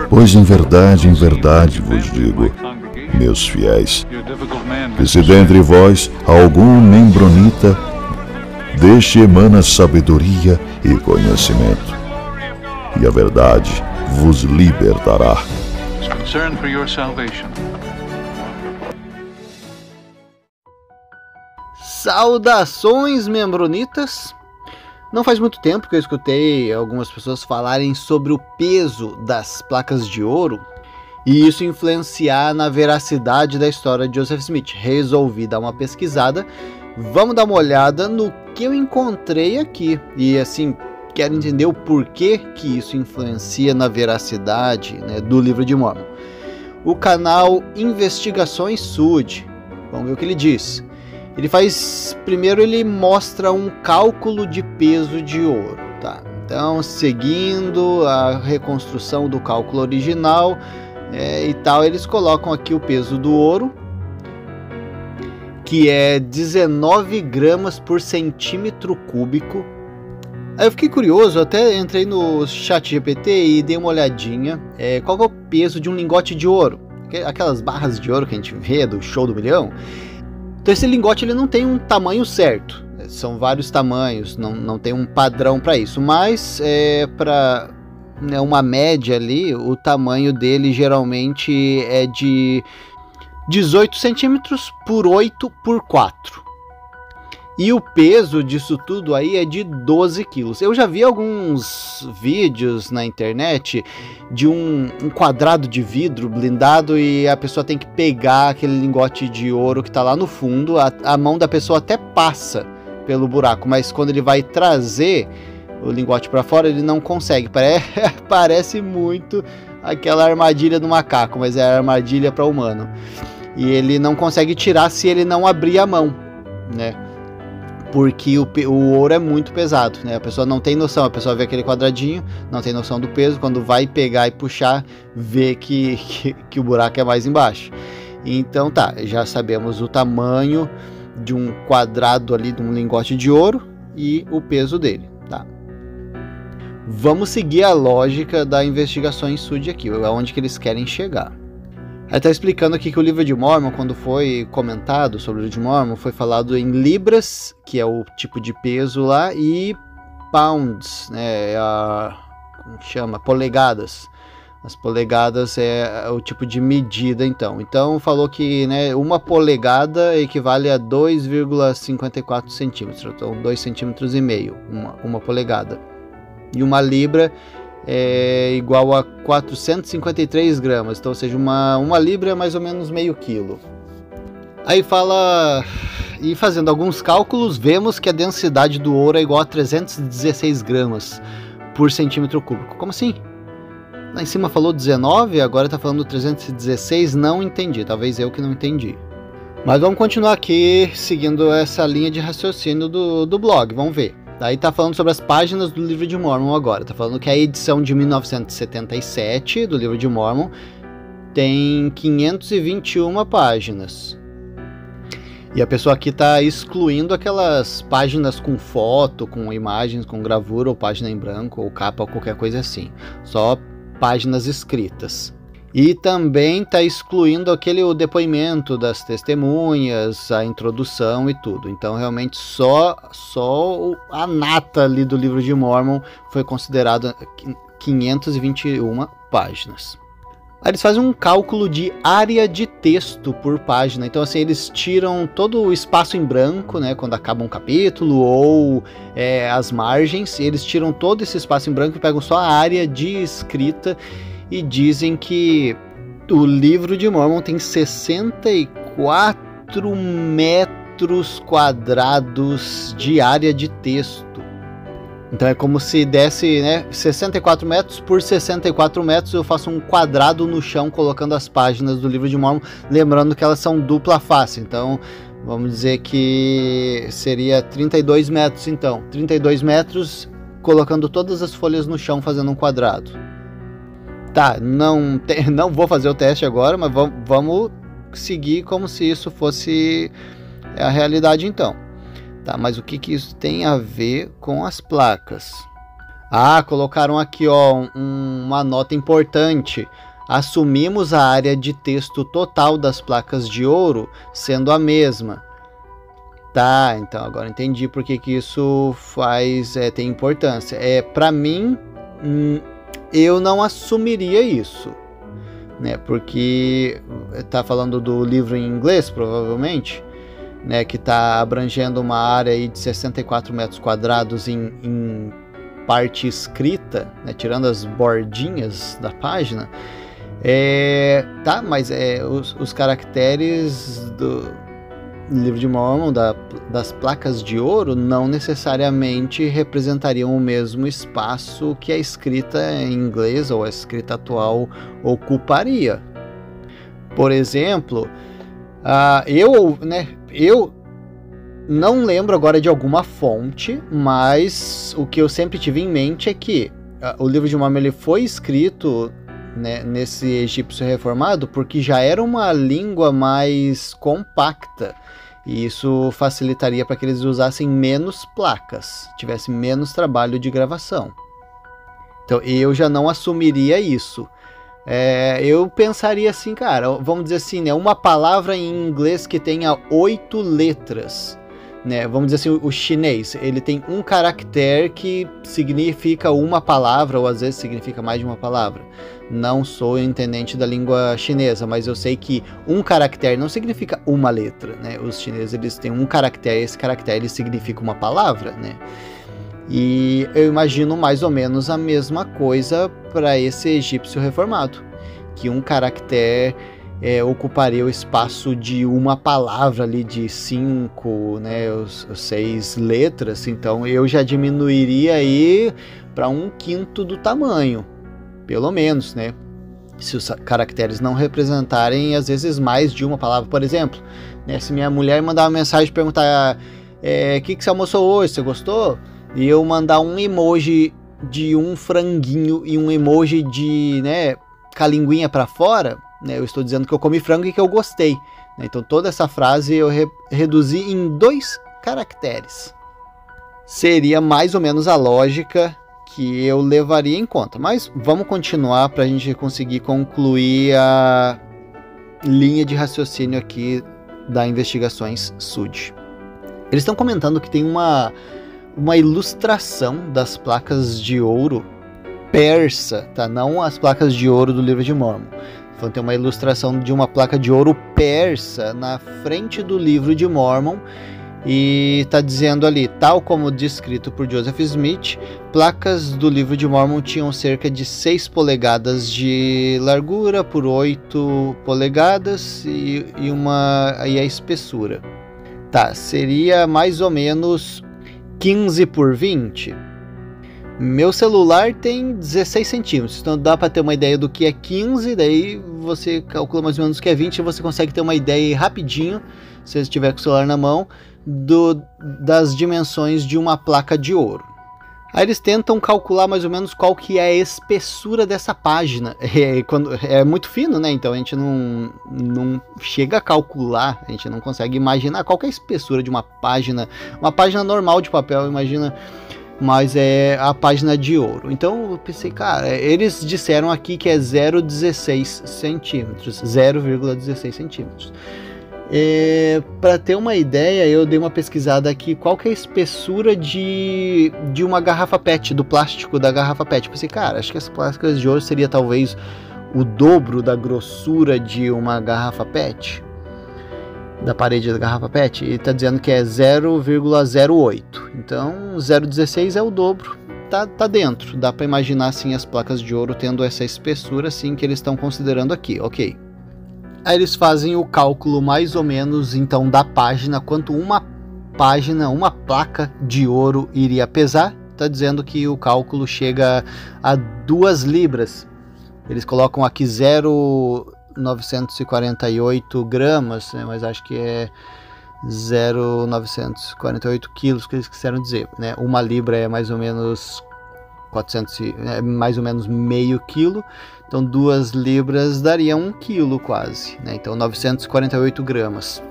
Pois em verdade vos digo, meus fiéis, que se dentre vós algum membronita, deste emana sabedoria e conhecimento, e a verdade vos libertará. Saudações, membronitas! Não faz muito tempo que eu escutei algumas pessoas falarem sobre o peso das placas de ouro e isso influenciar na veracidade da história de Joseph Smith. Resolvi dar uma pesquisada, vamos dar uma olhada no que eu encontrei aqui e assim, quero entender o porquê que isso influencia na veracidade, né, do livro de Mórmon. O canal Investigações Sud, vamos ver o que ele diz. Primeiro ele mostra um cálculo de peso de ouro, tá? Então, seguindo a reconstrução do cálculo original e tal, eles colocam aqui o peso do ouro, que é 19 gramas por centímetro cúbico. Aí eu fiquei curioso, até entrei no chat GPT e dei uma olhadinha, qual que é o peso de um lingote de ouro? Aquelas barras de ouro que a gente vê do show do milhão. Então esse lingote ele não tem um tamanho certo, são vários tamanhos, não tem um padrão para isso, mas para uma média ali, o tamanho dele geralmente é de 18 centímetros por 8 por 4. E o peso disso tudo aí é de 12 quilos. Eu já vi alguns vídeos na internet de um quadrado de vidro blindado e a pessoa tem que pegar aquele lingote de ouro que está lá no fundo. A mão da pessoa até passa pelo buraco, mas quando ele vai trazer o lingote para fora, ele não consegue. Parece muito aquela armadilha do macaco, mas é a armadilha para humano. E ele não consegue tirar se ele não abrir a mão, né? Porque o ouro é muito pesado, né? A pessoa não tem noção, a pessoa vê aquele quadradinho, não tem noção do peso, quando vai pegar e puxar, vê que o buraco é mais embaixo. Então tá, já sabemos o tamanho de um quadrado ali, de um lingote de ouro e o peso dele, tá? Vamos seguir a lógica da Investigações Sud aqui, aonde que eles querem chegar. Aí está explicando aqui que o livro de Mórmon, quando foi comentado sobre o livro de Mórmon, foi falado em libras, que é o tipo de peso lá, e pounds, né, como chama? Polegadas. As polegadas é o tipo de medida, então. Então falou que, né, uma polegada equivale a 2,54 centímetros, então 2,5 centímetros, uma polegada. E uma libra é igual a 453 gramas, então, ou seja, uma libra é mais ou menos meio quilo. Aí fala, e fazendo alguns cálculos, vemos que a densidade do ouro é igual a 316 gramas por centímetro cúbico. Como assim? Lá em cima falou 19, agora está falando 316, não entendi, talvez eu que não entendi. Mas vamos continuar aqui, seguindo essa linha de raciocínio do blog, vamos ver. Daí tá falando sobre as páginas do livro de Mórmon agora. Tá falando que a edição de 1977 do livro de Mórmon tem 521 páginas. E a pessoa aqui tá excluindo aquelas páginas com foto, com imagens, com gravura, ou página em branco, ou capa, ou qualquer coisa assim. Só páginas escritas. E também está excluindo o depoimento das testemunhas, a introdução e tudo. Então, realmente, só a nata ali do livro de Mórmon foi considerado 521 páginas. Aí eles fazem um cálculo de área de texto por página. Então, assim, eles tiram todo o espaço em branco, né, quando acaba um capítulo, ou as margens. Eles tiram todo esse espaço em branco e pegam só a área de escrita. E dizem que o livro de Mórmon tem 64 metros quadrados de área de texto. Então é como se desse, né, 64 metros por 64 metros, eu faço um quadrado no chão colocando as páginas do livro de Mórmon, lembrando que elas são dupla face. Então vamos dizer que seria 32 metros, então. 32 metros colocando todas as folhas no chão fazendo um quadrado. Tá, não vou fazer o teste agora, mas vamos seguir como se isso fosse a realidade então. Tá, mas o que isso tem a ver com as placas? Ah, colocaram aqui, ó, uma nota importante. Assumimos a área de texto total das placas de ouro sendo a mesma. Tá, então agora entendi por que isso tem importância. Para mim, eu não assumiria isso, né? Porque tá falando do livro em inglês, provavelmente, né? Que tá abrangendo uma área aí de 64 metros quadrados em parte escrita, né? Tirando as bordinhas da página. Tá, mas os caracteres do livro de Mormon, das placas de ouro, não necessariamente representariam o mesmo espaço que a escrita em inglês ou a escrita atual ocuparia. Por exemplo, eu não lembro agora de alguma fonte, mas o que eu sempre tive em mente é que o livro de Mormon ele foi escrito, né, nesse egípcio reformado porque já era uma língua mais compacta, e isso facilitaria para que eles usassem menos placas, tivesse menos trabalho de gravação. Então eu já não assumiria isso. Eu pensaria assim, cara, vamos dizer assim, né, uma palavra em inglês que tenha 8 letras, né, vamos dizer assim, o chinês, ele tem um caractere que significa uma palavra, ou às vezes significa mais de uma palavra. Não sou entendente da língua chinesa, mas eu sei que um caractere não significa uma letra, né? Os chineses, eles têm um caractere, esse caractere ele significa uma palavra, né? E eu imagino mais ou menos a mesma coisa para esse egípcio reformado, que um caractere ocuparia o espaço de uma palavra ali de 5, né, os 6 letras. Então eu já diminuiria aí para 1/5 do tamanho, pelo menos, né? Se os caracteres não representarem às vezes mais de uma palavra. Por exemplo, né, se minha mulher mandar uma mensagem e perguntar que você almoçou hoje, você gostou? E eu mandar um emoji de um franguinho e um emoji de, né, com a linguinha para fora, né, eu estou dizendo que eu comi frango e que eu gostei, né? Então toda essa frase eu reduzi em 2 caracteres. Seria mais ou menos a lógica que eu levaria em conta. Mas vamos continuar para a gente conseguir concluir a linha de raciocínio aqui da Investigações SUD. Eles estão comentando que tem uma ilustração das placas de ouro persa, tá? Não as placas de ouro do livro de Mormon. Então tem uma ilustração de uma placa de ouro persa na frente do livro de Mormon, e está dizendo ali, tal como descrito por Joseph Smith, placas do livro de Mormon tinham cerca de 6 polegadas de largura por 8 polegadas e a espessura. Tá, seria mais ou menos 15 por 20. Meu celular tem 16 centímetros, então dá para ter uma ideia do que é 15, daí você calcula mais ou menos o que é 20 e você consegue ter uma ideia rapidinho, se você estiver com o celular na mão, das dimensões de uma placa de ouro. Aí eles tentam calcular mais ou menos qual que é a espessura dessa página. É muito fino, né? Então a gente não chega a calcular, a gente não consegue imaginar qual que é a espessura de uma página normal de papel, imagina, mas é a página de ouro. Então eu pensei, cara, eles disseram aqui que é 0,16 centímetros, 0,16 centímetros. Para ter uma ideia, eu dei uma pesquisada aqui, qual que é a espessura de uma garrafa PET, do plástico da garrafa PET. Pensei, cara, acho que as placas de ouro seria talvez o dobro da grossura de uma garrafa PET, da parede da garrafa PET, e tá dizendo que é 0,08. Então 0,16 é o dobro. Tá dentro, dá para imaginar assim as placas de ouro tendo essa espessura assim que eles estão considerando aqui, ok. Aí eles fazem o cálculo mais ou menos então da página, quanto uma placa de ouro iria pesar. Tá dizendo que o cálculo chega a 2 libras. Eles colocam aqui 0,948 gramas, né, mas acho que é 0,948 quilos que eles quiseram dizer, né? Uma libra é mais ou menos 400, mais ou menos meio quilo. Então 2 libras daria 1 quilo quase, né? Então 948 gramas.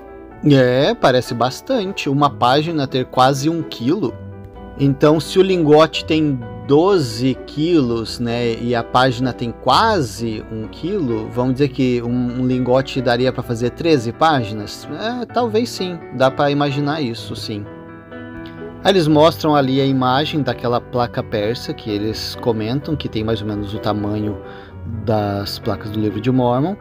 Parece bastante. Uma página ter quase 1 quilo. Então se o lingote tem 12 quilos, né, e a página tem quase 1 quilo, vamos dizer que um lingote daria para fazer 13 páginas? Talvez sim, dá para imaginar isso, sim. Aí eles mostram ali a imagem daquela placa persa que eles comentam que tem mais ou menos o tamanho das placas do Livro de Mórmon.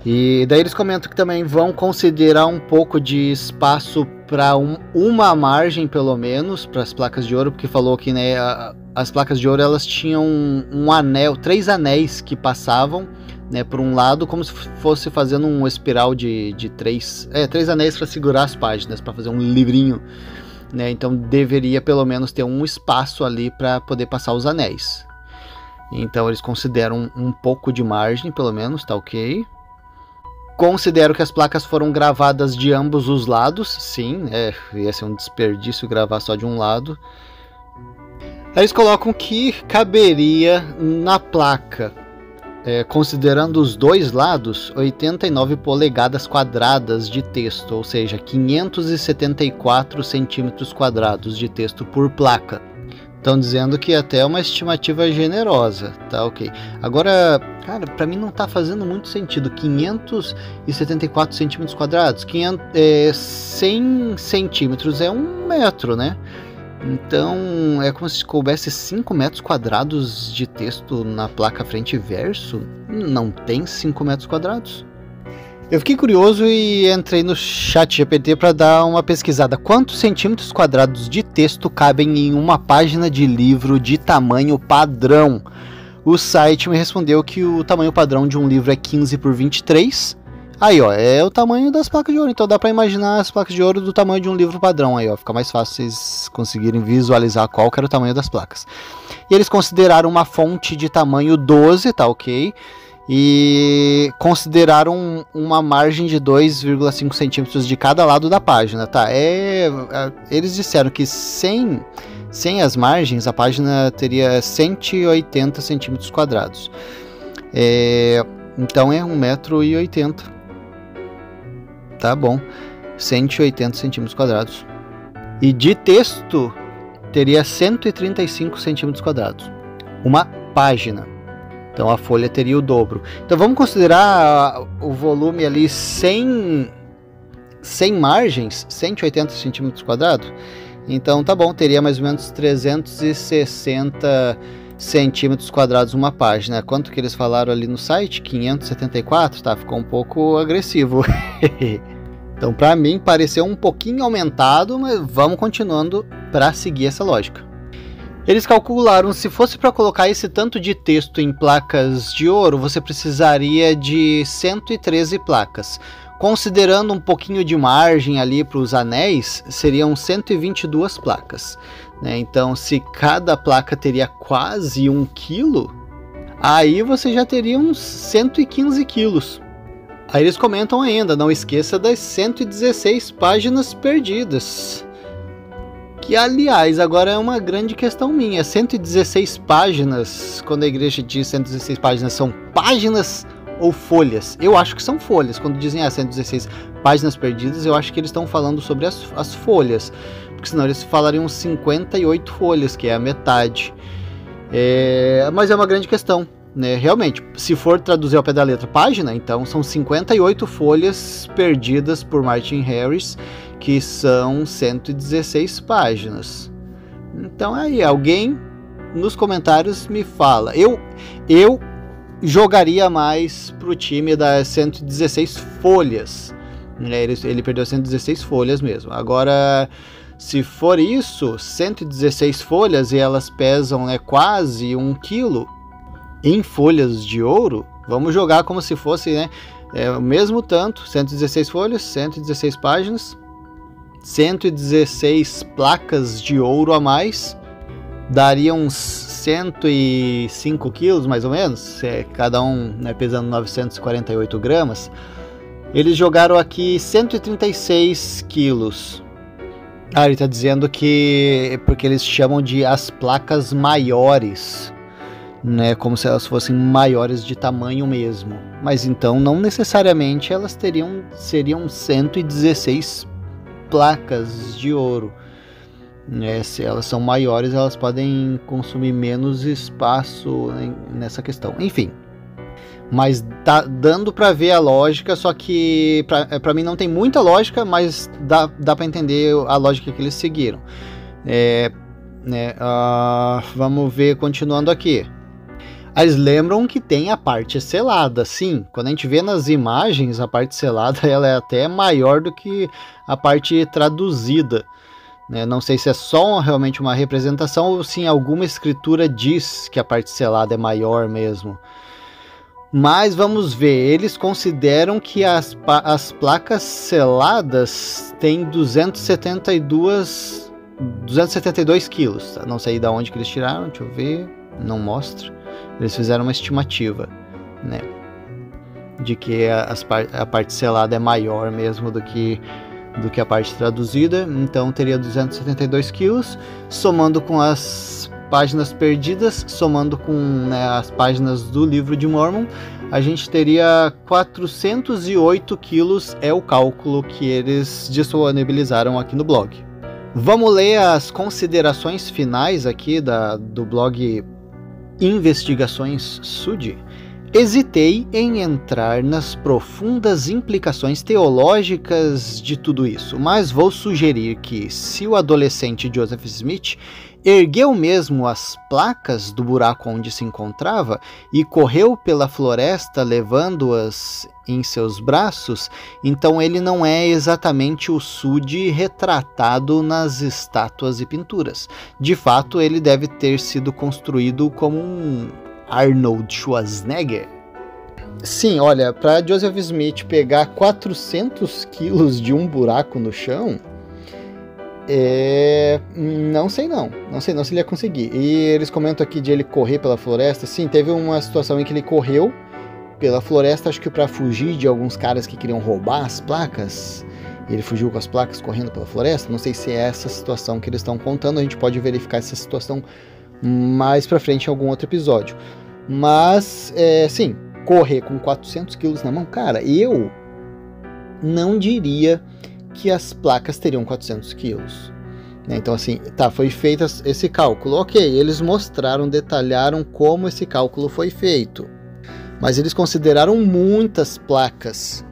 E daí eles comentam que também vão considerar um pouco de espaço para uma margem, pelo menos, para as placas de ouro, porque falou que, né, as placas de ouro elas tinham um anel, 3 anéis que passavam, né, por um lado, como se fosse fazendo um espiral de 3 anéis para segurar as páginas, para fazer um livrinho, né? Então deveria pelo menos ter um espaço ali para poder passar os anéis. Então eles consideram um pouco de margem, pelo menos, tá ok. Considero que as placas foram gravadas de ambos os lados, sim, ia ser um desperdício gravar só de um lado. Aí eles colocam que caberia na placa, considerando os dois lados, 89 polegadas quadradas de texto, ou seja, 574 centímetros quadrados de texto por placa. Estão dizendo que até é uma estimativa generosa, tá ok. Agora, cara, pra mim não tá fazendo muito sentido. 574 centímetros quadrados, 100 centímetros é 1 metro, né? Então é como se coubesse 5 metros quadrados de texto na placa frente e verso. Não tem 5 metros quadrados. Eu fiquei curioso e entrei no ChatGPT para dar uma pesquisada. Quantos centímetros quadrados de texto cabem em uma página de livro de tamanho padrão? O site me respondeu que o tamanho padrão de um livro é 15 por 23. Aí, ó, é o tamanho das placas de ouro. Então dá para imaginar as placas de ouro do tamanho de um livro padrão. Aí, ó, fica mais fácil vocês conseguirem visualizar qual que era o tamanho das placas. E eles consideraram uma fonte de tamanho 12, tá ok? E consideraram uma margem de 2,5 centímetros de cada lado da página, tá? Eles disseram que sem as margens a página teria 180 centímetros quadrados. Então é 1,80 m. Tá bom, 180 centímetros quadrados. E de texto teria 135 centímetros quadrados. Uma página. Então a folha teria o dobro. Então vamos considerar o volume ali sem margens, 180 centímetros quadrados. Então tá bom, teria mais ou menos 360 centímetros quadrados uma página. Quanto que eles falaram ali no site? 574? Tá, ficou um pouco agressivo. Então para mim pareceu um pouquinho aumentado, mas vamos continuando para seguir essa lógica. Eles calcularam, se fosse para colocar esse tanto de texto em placas de ouro, você precisaria de 113 placas. Considerando um pouquinho de margem ali para os anéis, seriam 122 placas. Né? Então, se cada placa teria quase 1 quilo, aí você já teria uns 115 quilos. Aí eles comentam ainda, não esqueça das 116 páginas perdidas. Que, aliás, agora é uma grande questão minha. 116 páginas, quando a igreja diz 116 páginas, são páginas ou folhas? Eu acho que são folhas. Quando dizem 116 páginas perdidas, eu acho que eles estão falando sobre as folhas. Porque senão eles falariam 58 folhas, que é a metade. Mas é uma grande questão, né? Realmente, se for traduzir ao pé da letra página, então são 58 folhas perdidas por Martin Harris, que são 116 páginas. Então aí, alguém nos comentários me fala. Eu jogaria mais pro time das 116 folhas. Ele perdeu 116 folhas mesmo. Agora, se for isso, 116 folhas e elas pesam, né, quase 1 quilo em folhas de ouro, vamos jogar como se fosse, né, o mesmo tanto, 116 folhas, 116 páginas, 116 placas de ouro a mais, daria uns 105 quilos mais ou menos, cada um, né, pesando 948 gramas. Eles jogaram aqui 136 quilos. Ele está dizendo que porque eles chamam de as placas maiores, né, como se elas fossem maiores de tamanho mesmo. Mas então não necessariamente elas seriam 116 placas de ouro. Se elas são maiores, elas podem consumir menos espaço nessa questão. Enfim, mas tá dando para ver a lógica, só que para mim não tem muita lógica, mas dá para entender a lógica que eles seguiram. Vamos ver, continuando aqui. Eles lembram que tem a parte selada, sim. Quando a gente vê nas imagens, a parte selada ela é até maior do que a parte traduzida. Não sei se é só realmente uma representação ou se alguma escritura diz que a parte selada é maior mesmo. Mas vamos ver, eles consideram que as placas seladas têm 272 quilos. Tá? Não sei de onde que eles tiraram, deixa eu ver, não mostra. Eles fizeram uma estimativa, de que a parte selada é maior mesmo do que a parte traduzida, então teria 272 quilos, somando com as páginas perdidas, somando com as páginas do livro de Mormon, a gente teria 408 quilos, é o cálculo que eles disponibilizaram aqui no blog. Vamos ler as considerações finais aqui do blog Investigações Sud. Hesitei em entrar nas profundas implicações teológicas de tudo isso, mas vou sugerir que, se o adolescente Joseph Smith ergueu mesmo as placas do buraco onde se encontrava e correu pela floresta levando-as em seus braços, então ele não é exatamente o Sud retratado nas estátuas e pinturas. De fato, ele deve ter sido construído como um Arnold Schwarzenegger. Sim, olha, para Joseph Smith pegar 400 quilos de um buraco no chão, não sei não se ele ia conseguir. E eles comentam aqui de ele correr pela floresta. Sim, teve uma situação em que ele correu pela floresta, acho que para fugir de alguns caras que queriam roubar as placas. Ele fugiu com as placas correndo pela floresta. Não sei se é essa situação que eles estão contando. A gente pode verificar essa situação mais pra frente em algum outro episódio. Mas, sim, correr com 400 quilos na mão, cara, eu não diria que as placas teriam 400 quilos. Então, assim, foi feito esse cálculo. Ok, eles mostraram, detalharam como esse cálculo foi feito. Mas eles consideraram muitas placas.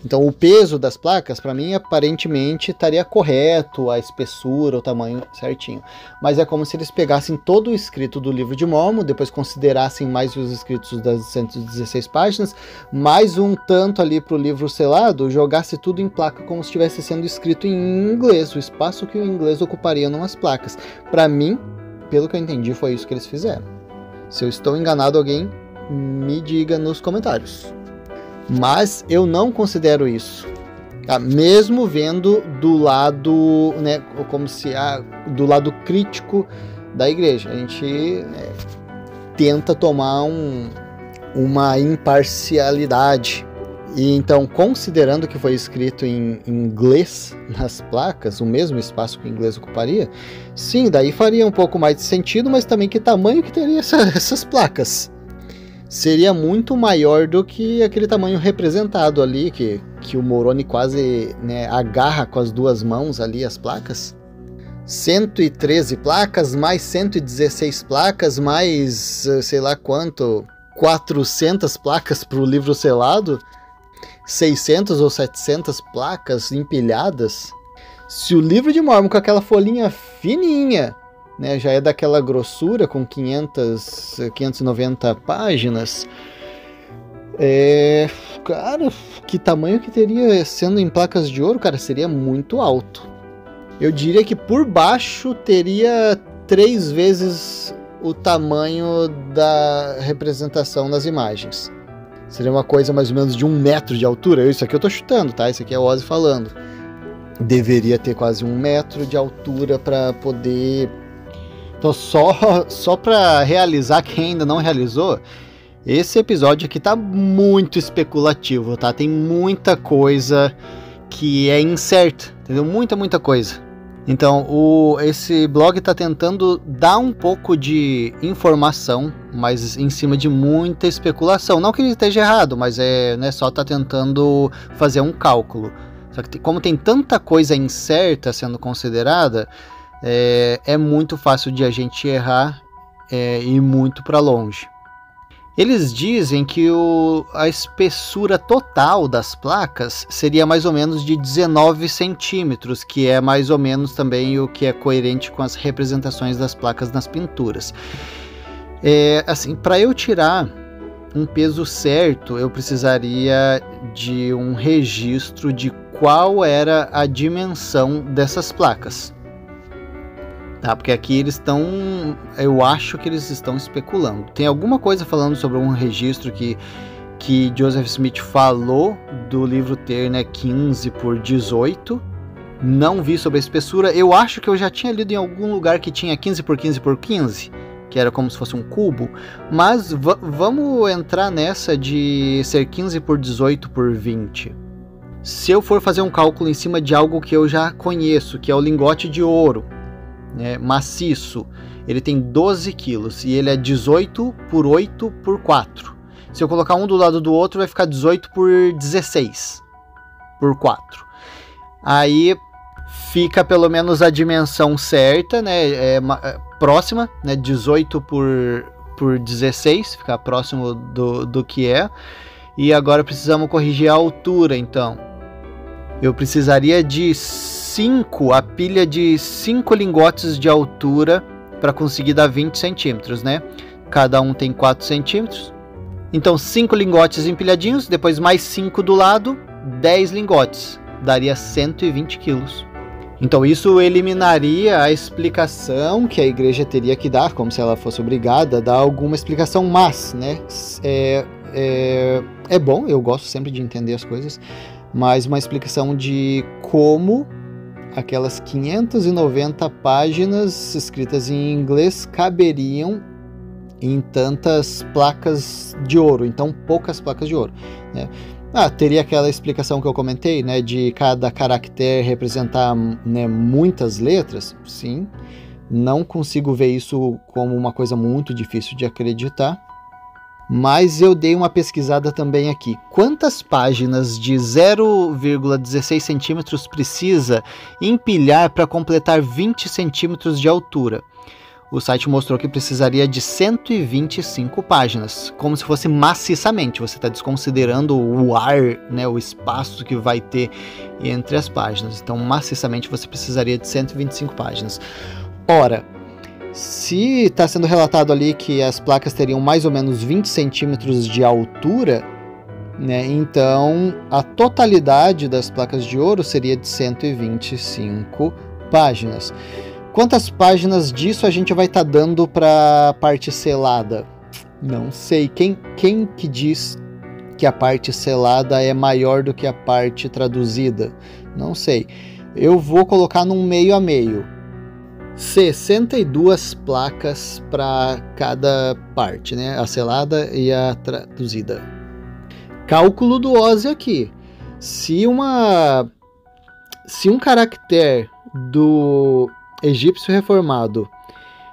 Então o peso das placas, para mim, aparentemente estaria correto, a espessura, o tamanho certinho. Mas é como se eles pegassem todo o escrito do livro de Mormon, depois considerassem mais os escritos das 116 páginas, mais um tanto ali para o livro selado, jogasse tudo em placa como se estivesse sendo escrito em inglês, o espaço que o inglês ocuparia numas placas. Para mim, pelo que eu entendi, foi isso que eles fizeram. Se eu estou enganado, alguém me diga nos comentários. Mas eu não considero isso, tá? Mesmo vendo do lado, como se do lado crítico da igreja, a gente tenta tomar uma imparcialidade. E então, considerando que foi escrito em inglês nas placas, o mesmo espaço que o inglês ocuparia, sim, daí faria um pouco mais de sentido, mas também que tamanho que teria essas placas? Seria muito maior do que aquele tamanho representado ali, que o Moroni quase agarra com as duas mãos ali as placas. 113 placas, mais 116 placas, mais sei lá quanto, 400 placas para o livro selado, 600 ou 700 placas empilhadas. Se o livro de Mormon com aquela folhinha fininha, já é daquela grossura, com 590 páginas. Cara, que tamanho que teria sendo em placas de ouro, cara? Seria muito alto. Eu diria que por baixo teria 3 vezes o tamanho da representação nas imagens. Seria uma coisa mais ou menos de 1 metro de altura. Isso aqui eu tô chutando, tá? Isso aqui é o Ozzy falando. Deveria ter quase 1 metro de altura para poder... Então, só para realizar, quem ainda não realizou, esse episódio aqui tá muito especulativo, tá? Tem muita coisa que é incerta, entendeu? Muita coisa. Então, esse blog tá tentando dar um pouco de informação, mas em cima de muita especulação. Não que ele esteja errado, mas só tá tentando fazer um cálculo. Só que como tem tanta coisa incerta sendo considerada, é muito fácil de a gente errar e ir muito para longe. Eles dizem que a espessura total das placas seria mais ou menos de 19 centímetros, que é mais ou menos também o que é coerente com as representações das placas nas pinturas. Assim, para eu tirar um peso certo, eu precisaria de um registro de qual era a dimensão dessas placas. Tá, porque aqui eu acho que eles estão especulando. Tem alguma coisa falando sobre um registro que Joseph Smith falou do livro ter, né, 15 por 18. Não vi sobre a espessura. Eu acho que eu já tinha lido em algum lugar que tinha 15 por 15 por 15, que era como se fosse um cubo. Mas vamos entrar nessa de ser 15 por 18 por 20. Se eu for fazer um cálculo em cima de algo que eu já conheço, que é o lingote de ouro, maciço, ele tem 12 quilos e ele é 18 por 8 por 4. Se eu colocar um do lado do outro, vai ficar 18 por 16 por 4. Aí fica pelo menos a dimensão certa, né? Próxima, né? 18 por 16, fica próximo do que é. E agora precisamos corrigir a altura, então. Eu precisaria de a pilha de 5 lingotes de altura para conseguir dar 20 centímetros, né? Cada um tem 4 centímetros. Então 5 lingotes empilhadinhos, depois mais 5 do lado, 10 lingotes. Daria 120 quilos. Então isso eliminaria a explicação que a igreja teria que dar, como se ela fosse obrigada a dar alguma explicação, mas, né? É bom, eu gosto sempre de entender as coisas, mas uma explicação de como aquelas 590 páginas escritas em inglês caberiam em tantas placas de ouro, então poucas placas de ouro, né? Teria aquela explicação que eu comentei, né, de cada caractere representar, né, muitas letras. Sim, não consigo ver isso como uma coisa muito difícil de acreditar. Mas eu dei uma pesquisada também aqui. Quantas páginas de 0,16 centímetros precisa empilhar para completar 20 centímetros de altura? O site mostrou que precisaria de 125 páginas, como se fosse maciçamente. Você está desconsiderando o ar, né, o espaço que vai ter entre as páginas. Então, maciçamente, você precisaria de 125 páginas. Ora, se está sendo relatado ali que as placas teriam mais ou menos 20 centímetros de altura, né, então a totalidade das placas de ouro seria de 125 páginas. Quantas páginas disso a gente vai estar dando para a parte selada? Não sei. Quem que diz que a parte selada é maior do que a parte traduzida? Não sei. Eu vou colocar num meio a meio. 62 placas para cada parte, né? A selada e a traduzida. Cálculo do Ozzy aqui. Se um caractere do egípcio reformado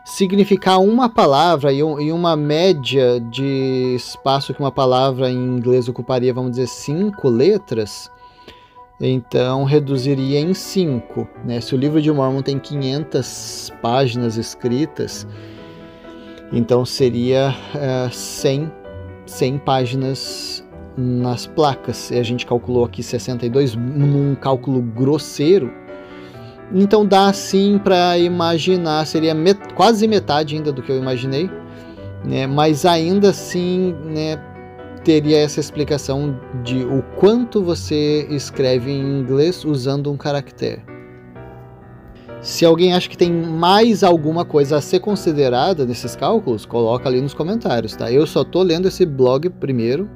significar uma palavra e uma média de espaço que uma palavra em inglês ocuparia, vamos dizer, 5 letras, então reduziria em 5, né? Se o livro de Mormon tem 500 páginas escritas, então seria 100 páginas nas placas. E a gente calculou aqui 62 num cálculo grosseiro. Então dá assim para imaginar, seria quase metade ainda do que eu imaginei, né? Mas ainda assim, né, teria essa explicação de o quanto você escreve em inglês usando um caractere. Se alguém acha que tem mais alguma coisa a ser considerada nesses cálculos, coloca ali nos comentários, tá? Eu só tô lendo esse blog primeiro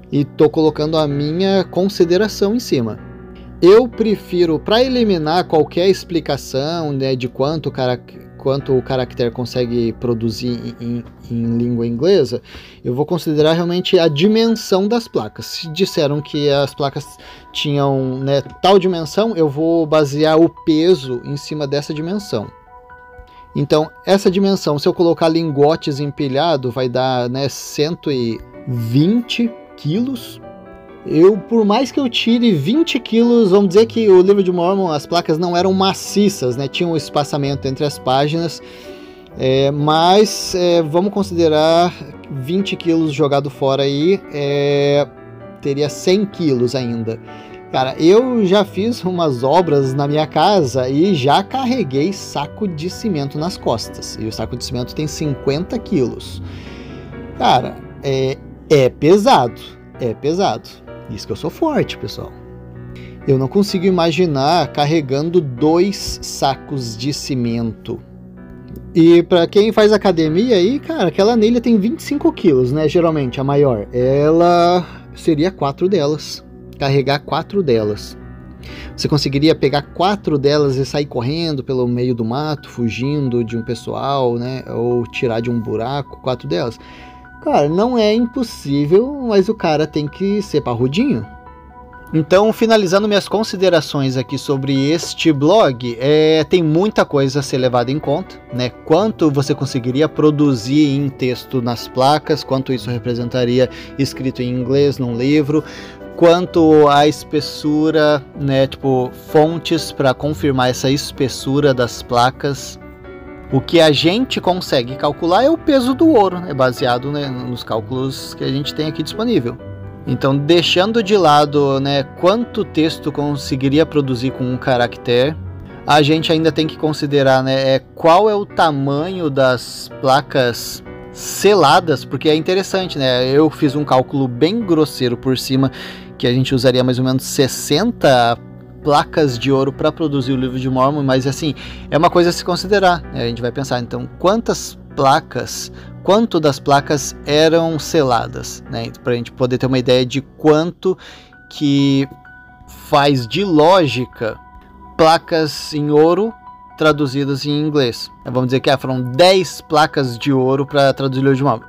e tô colocando a minha consideração em cima. Eu prefiro, para eliminar qualquer explicação, né, de quanto o caractere consegue produzir em língua inglesa, eu vou considerar realmente a dimensão das placas. Se disseram que as placas tinham, né, tal dimensão, eu vou basear o peso em cima dessa dimensão. Então, essa dimensão, se eu colocar lingotes empilhados, vai dar, né, 120 quilos. Por mais que eu tire 20 quilos, vamos dizer que o livro de Mormon, as placas não eram maciças, né? Tinha um espaçamento entre as páginas, mas vamos considerar 20 quilos jogado fora aí, teria 100 quilos ainda. Cara, eu já fiz umas obras na minha casa e já carreguei saco de cimento nas costas, e o saco de cimento tem 50 quilos. Cara, é pesado, Isso que eu sou forte, pessoal. Eu não consigo imaginar carregando 2 sacos de cimento. E para quem faz academia aí, cara, aquela anilha tem 25 quilos, né? Geralmente, a maior. Ela seria 4 delas. Carregar 4 delas. Você conseguiria pegar 4 delas e sair correndo pelo meio do mato, fugindo de um pessoal, né? Ou tirar de um buraco 4 delas? Cara, não é impossível, mas o cara tem que ser parrudinho. Então, finalizando minhas considerações aqui sobre este blog, tem muita coisa a ser levada em conta, né? Quanto você conseguiria produzir em texto nas placas, quanto isso representaria escrito em inglês num livro, quanto a espessura, né? Tipo, fontes para confirmar essa espessura das placas. O que a gente consegue calcular é o peso do ouro, baseado, né, nos cálculos que a gente tem aqui disponível. Então, deixando de lado, né, quanto texto conseguiria produzir com um caractere, a gente ainda tem que considerar, né, qual é o tamanho das placas seladas, porque é interessante, né? Eu fiz um cálculo bem grosseiro por cima, que a gente usaria mais ou menos 60 placas de ouro para produzir o livro de Mormon, mas assim, é uma coisa a se considerar, né? A gente vai pensar, então, quanto das placas eram seladas, né? Para a gente poder ter uma ideia de quanto que faz de lógica placas em ouro traduzidas em inglês. Vamos dizer que foram 10 placas de ouro para traduzir o livro de Mormon.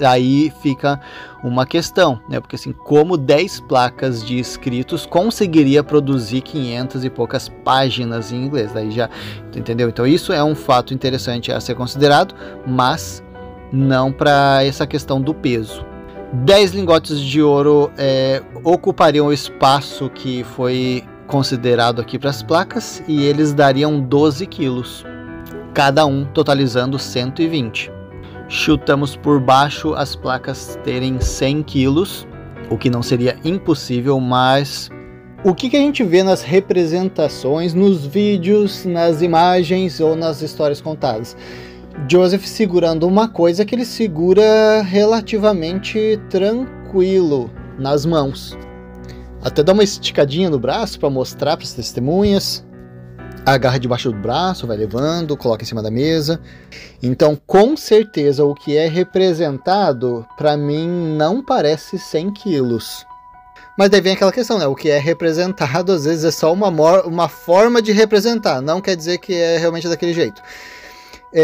Aí fica uma questão, né? Porque assim, como 10 placas de escritos conseguiria produzir 500 e poucas páginas em inglês? Daí já, entendeu? Então isso é um fato interessante a ser considerado, mas não para essa questão do peso. 10 lingotes de ouro ocupariam o espaço que foi considerado aqui para as placas, e eles dariam 12 quilos, cada um totalizando 120. Chutamos por baixo as placas terem 100 quilos, o que não seria impossível, mas o que a gente vê nas representações, nos vídeos, nas imagens ou nas histórias contadas? Joseph segurando uma coisa que ele segura relativamente tranquilo nas mãos. Até dá uma esticadinha no braço para mostrar para as testemunhas. Agarra debaixo do braço, vai levando, coloca em cima da mesa. Então, com certeza, o que é representado, para mim, não parece 100 quilos. Mas daí vem aquela questão, né? O que é representado, às vezes, é só uma forma de representar. Não quer dizer que é realmente daquele jeito.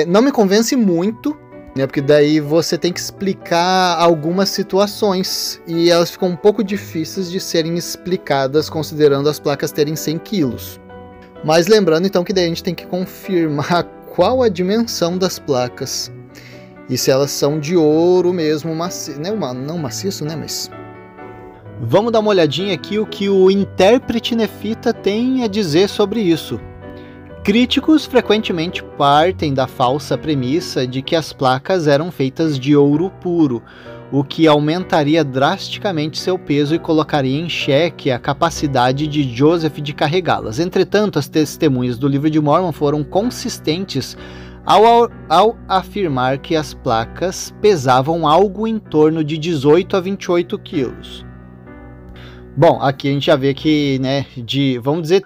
Não me convence muito, né? Porque daí você tem que explicar algumas situações e elas ficam um pouco difíceis de serem explicadas considerando as placas terem 100 quilos. Mas lembrando então que daí a gente tem que confirmar qual a dimensão das placas e se elas são de ouro mesmo, maciço, né? Não maciço, né? Mas vamos dar uma olhadinha aqui o que o intérprete nefita tem a dizer sobre isso. Críticos frequentemente partem da falsa premissa de que as placas eram feitas de ouro puro, o que aumentaria drasticamente seu peso e colocaria em xeque a capacidade de Joseph de carregá-las. Entretanto, as testemunhas do livro de Mormon foram consistentes ao afirmar que as placas pesavam algo em torno de 18 a 28 quilos. Bom, aqui a gente já vê que, né, vamos dizer,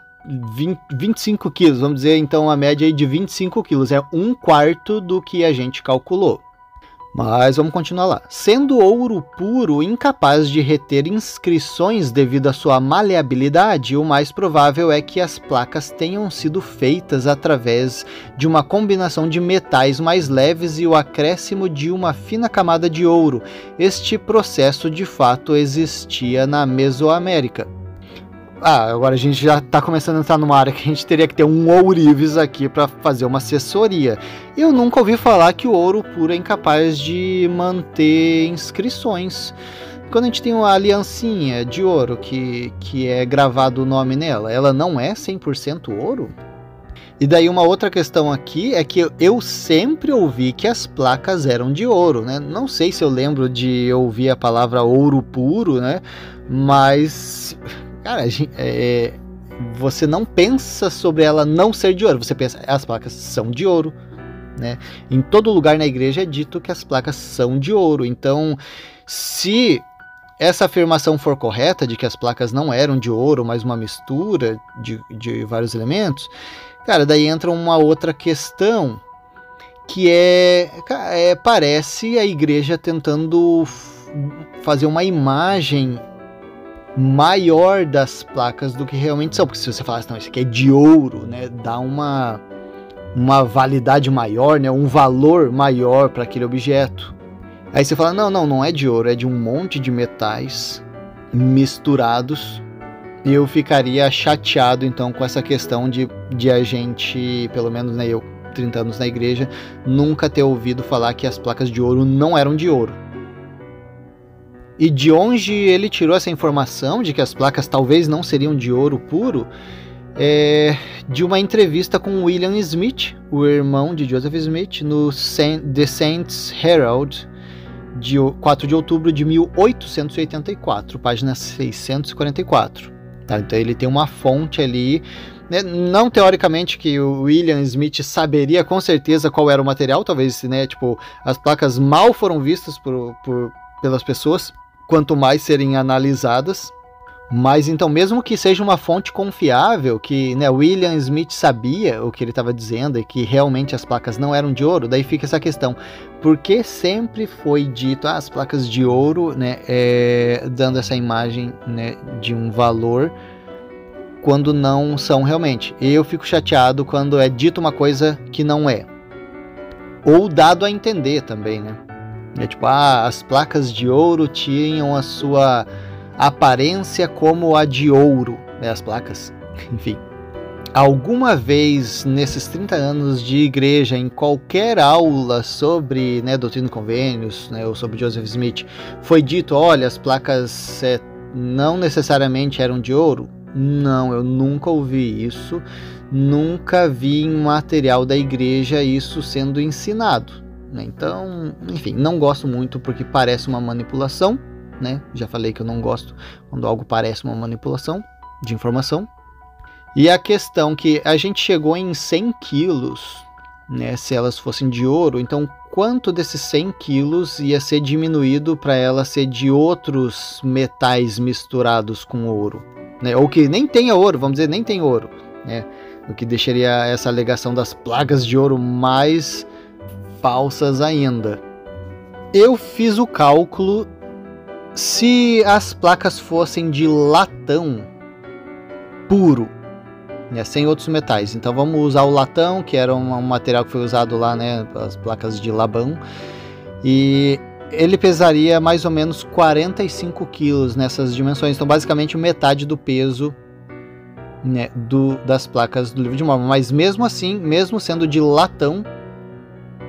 25 quilos, vamos dizer então a média aí de 25 quilos, é 1/4 do que a gente calculou. Mas vamos continuar lá. Sendo ouro puro incapaz de reter inscrições devido à sua maleabilidade, o mais provável é que as placas tenham sido feitas através de uma combinação de metais mais leves e o acréscimo de uma fina camada de ouro. Este processo de fato existia na Mesoamérica. Agora a gente já está começando a entrar numa área que a gente teria que ter um ourives aqui para fazer uma assessoria. Eu nunca ouvi falar que o ouro puro é incapaz de manter inscrições. quando a gente tem uma aliancinha de ouro que é gravado o nome nela, ela não é 100% ouro? E daí uma outra questão aqui é que eu sempre ouvi que as placas eram de ouro, né? Não sei se eu lembro de ouvir a palavra ouro puro, né? Mas, cara, você não pensa sobre ela não ser de ouro, você pensa, as placas são de ouro, né? Em todo lugar na igreja é dito que as placas são de ouro. Então, se essa afirmação for correta, de que as placas não eram de ouro, mas uma mistura de vários elementos, cara, daí entra uma outra questão, que parece a igreja tentando fazer uma imagem maior das placas do que realmente são, porque se você falasse, não, isso aqui é de ouro, né, dá uma validade maior, né, um valor maior para aquele objeto. Aí você fala, não é de ouro, é de um monte de metais misturados. E eu ficaria chateado, então, com essa questão de a gente, pelo menos, né, eu, 30 anos na igreja, nunca ter ouvido falar que as placas de ouro não eram de ouro. E de onde ele tirou essa informação de que as placas talvez não seriam de ouro puro? De uma entrevista com William Smith, o irmão de Joseph Smith, no The Saints Herald, de 4 de outubro de 1884, página 644. Tá? Então ele tem uma fonte ali, né? Não teoricamente que o William Smith saberia com certeza qual era o material, talvez, né, tipo, as placas mal foram vistas pelas pessoas, quanto mais serem analisadas. Mas então, mesmo que seja uma fonte confiável, que, né, William Smith sabia o que ele estava dizendo e que realmente as placas não eram de ouro, daí fica essa questão. Por que sempre foi dito as placas de ouro, né, dando essa imagem, né, de um valor, quando não são realmente? Eu fico chateado quando é dito uma coisa que não é. Ou dado a entender também, né? É tipo, as placas de ouro tinham a sua aparência como a de ouro, né, as placas, enfim. Alguma vez nesses 30 anos de igreja, em qualquer aula sobre, né, doutrina e convênios, né, ou sobre Joseph Smith, foi dito, olha, as placas não necessariamente eram de ouro? Não, eu nunca ouvi isso, nunca vi em material da igreja isso sendo ensinado, né? Então, enfim, não gosto muito porque parece uma manipulação, né? Já falei que eu não gosto quando algo parece uma manipulação de informação. E a questão que a gente chegou em 100 quilos, né, se elas fossem de ouro, então quanto desses 100 quilos ia ser diminuído para ela ser de outros metais misturados com ouro, né? Ou que nem tenha ouro, vamos dizer, nem tem ouro, né? O que deixaria essa alegação das placas de ouro mais falsas ainda. Eu fiz o cálculo. Se as placas fossem de latão puro, né, sem outros metais, então vamos usar o latão, que era um material que foi usado lá, né, as placas de Labão, e ele pesaria mais ou menos 45 quilos nessas dimensões, então basicamente metade do peso, né, das placas do livro de Mórmon, mas mesmo assim, mesmo sendo de latão,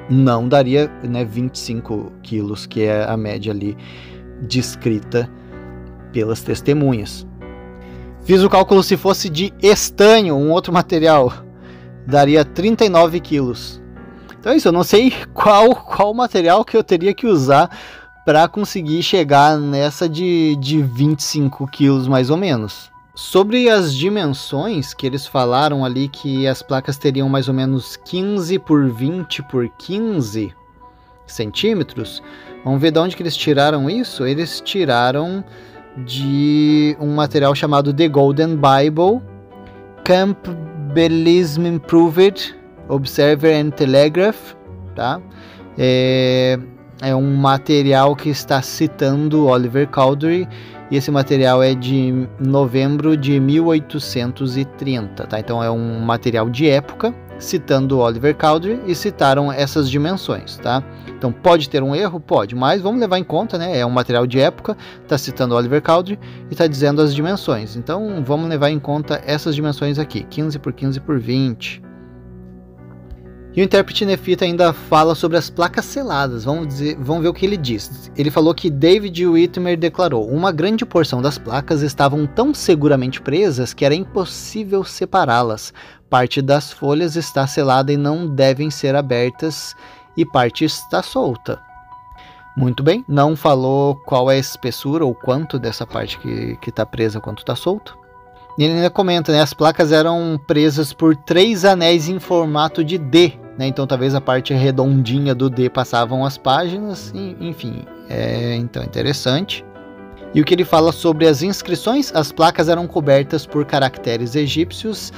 não daria, né, 25 quilos, que é a média ali descrita pelas testemunhas. Fiz o cálculo, se fosse de estanho, um outro material, daria 39 quilos. Então é isso, eu não sei qual material que eu teria que usar para conseguir chegar nessa de 25 quilos mais ou menos. Sobre as dimensões que eles falaram ali, que as placas teriam mais ou menos 15 por 20 por 15 centímetros, vamos ver de onde que eles tiraram isso. Eles de um material chamado The Golden Bible, Campbellism Improved, Observer and Telegraph, tá? É um material que está citando Oliver Cowdery, e esse material é de novembro de 1830, tá? Então é um material de época, citando Oliver Cowdery, e citaram essas dimensões, tá? Então pode ter um erro? Pode, mas vamos levar em conta, né? É um material de época, está citando Oliver Cowdery e está dizendo as dimensões. Então vamos levar em conta essas dimensões aqui, 15 por 15 por 20. E o intérprete nefita ainda fala sobre as placas seladas. Vamos ver o que ele diz. Ele falou que David Whitmer declarou: uma grande porção das placas estavam tão seguramente presas que era impossível separá-las. Parte das folhas está selada e não devem ser abertas, e parte está solta. Muito bem, não falou qual é a espessura ou quanto dessa parte que está presa, quanto está solto. E ele ainda comenta, né, as placas eram presas por 3 anéis em formato de D, né, então talvez a parte redondinha do D passavam as páginas, enfim, então interessante. E o que ele fala sobre as inscrições, as placas eram cobertas por caracteres egípcios.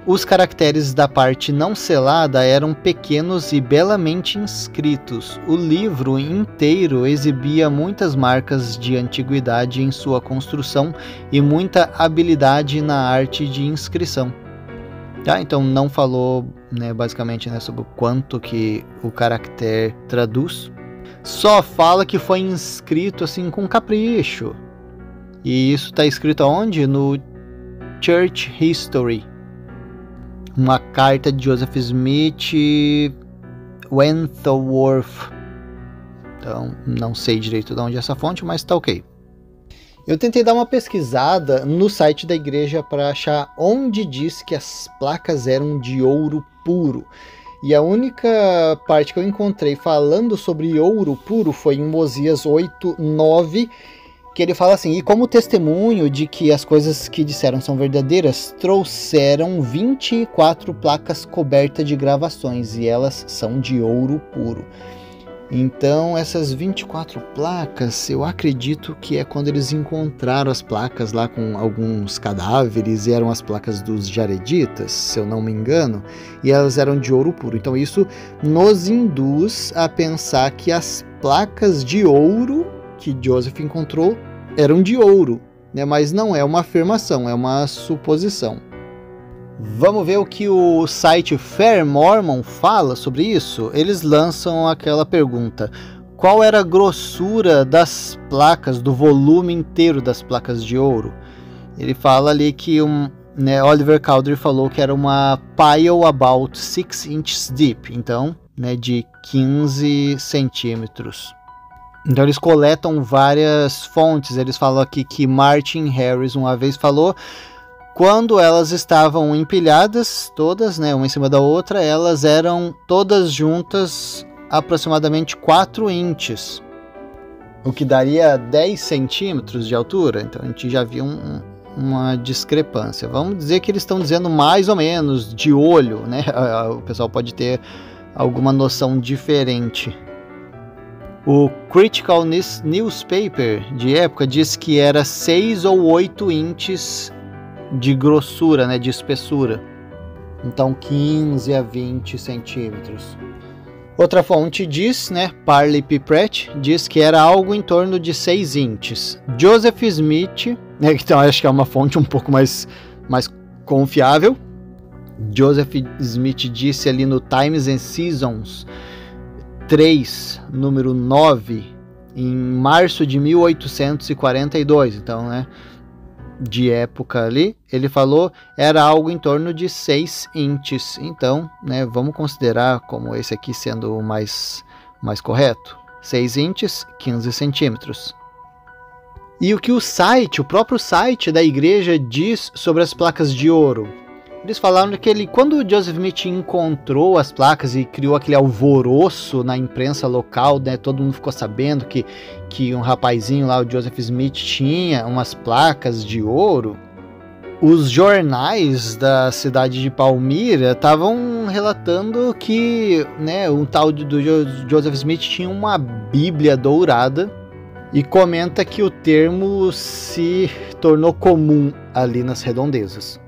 Os caracteres da parte não selada eram pequenos e belamente inscritos. O livro inteiro exibia muitas marcas de antiguidade em sua construção e muita habilidade na arte de inscrição. Tá? Então não falou, né, basicamente, né, sobre o quanto que o caractere traduz. Só fala que foi inscrito assim com capricho. E isso está escrito aonde? No Church History. Uma carta de Joseph Smith Wentworth. Então, não sei direito de onde é essa fonte, mas tá ok. Eu tentei dar uma pesquisada no site da igreja para achar onde diz que as placas eram de ouro puro. E a única parte que eu encontrei falando sobre ouro puro foi em Mosias 8:9, que ele fala assim: e como testemunho de que as coisas que disseram são verdadeiras, trouxeram 24 placas cobertas de gravações, e elas são de ouro puro. Então essas 24 placas, eu acredito que é quando eles encontraram as placas lá com alguns cadáveres, e eram as placas dos Jareditas, se eu não me engano, e elas eram de ouro puro. Então isso nos induz a pensar que as placas de ouro que Joseph encontrou eram de ouro, né? Mas não é uma afirmação, é uma suposição. Vamos ver o que o site Fair Mormon fala sobre isso. Eles lançam aquela pergunta: qual era a grossura das placas, do volume inteiro das placas de ouro? Ele fala ali que Oliver Cowdery falou que era uma pile about 6 inches deep, então, né, de 15 centímetros. Então eles coletam várias fontes. Eles falam aqui que Martin Harris uma vez falou: quando elas estavam empilhadas, todas, né, uma em cima da outra, elas eram todas juntas aproximadamente 4 inches, o que daria 10 centímetros de altura. Então a gente já viu uma discrepância. Vamos dizer que eles estão dizendo mais ou menos de olho, né? O pessoal pode ter alguma noção diferente. O Critical Newspaper de época diz que era 6 ou 8 inches de grossura, né, de espessura. Então 15 a 20 centímetros. Outra fonte diz, né, Parley P. Pratt, diz que era algo em torno de 6 inches. Joseph Smith, né, então acho que é uma fonte um pouco mais confiável. Joseph Smith disse ali no Times and Seasons 3, número 9, em março de 1842, então, né, de época ali, ele falou era algo em torno de 6 inches, então, né, vamos considerar como esse aqui sendo o mais correto, 6 inches, 15 centímetros. E o que o próprio site da igreja diz sobre as placas de ouro? Eles falaram que quando o Joseph Smith encontrou as placas e criou aquele alvoroço na imprensa local, né, todo mundo ficou sabendo que um rapazinho lá, o Joseph Smith, tinha umas placas de ouro. Os jornais da cidade de Palmyra estavam relatando que, né, um tal do Joseph Smith tinha uma Bíblia dourada, e comenta que o termo se tornou comum ali nas redondezas.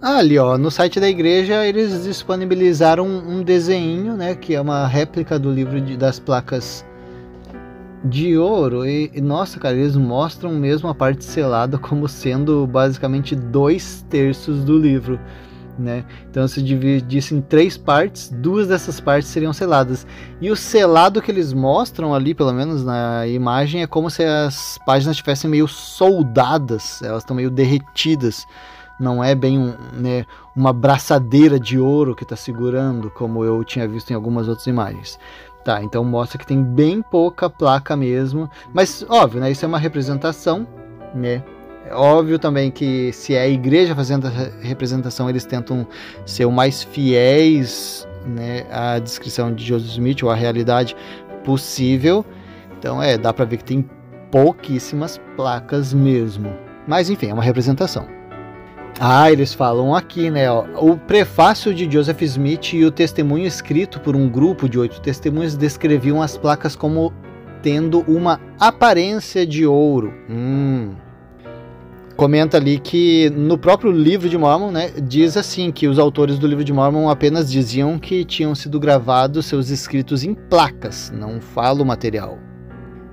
Ali, ó, no site da igreja eles disponibilizaram um desenho, né, que é uma réplica do livro das placas de ouro. E nossa, cara, eles mostram mesmo a parte selada como sendo basicamente 2/3 do livro, né? Então se dividisse em 3 partes, 2 dessas partes seriam seladas. E o selado que eles mostram ali, pelo menos na imagem, é como se as páginas estivessem meio soldadas, elas estão meio derretidas, não é bem né, uma braçadeira de ouro que está segurando, como eu tinha visto em algumas outras imagens. Tá, então mostra que tem bem pouca placa mesmo, mas óbvio, né, isso é uma representação, né? É óbvio também que se é a igreja fazendo a representação, eles tentam ser o mais fiéis, né, à descrição de Joseph Smith ou à realidade possível. Então dá para ver que tem pouquíssimas placas mesmo. Mas enfim, é uma representação. Eles falam aqui, né, ó, o prefácio de Joseph Smith e o testemunho escrito por um grupo de 8 testemunhas descreviam as placas como tendo uma aparência de ouro. Comenta ali que no próprio livro de Mormon, né, diz assim, que os autores do livro de Mormon apenas diziam que tinham sido gravados seus escritos em placas, não fala o material.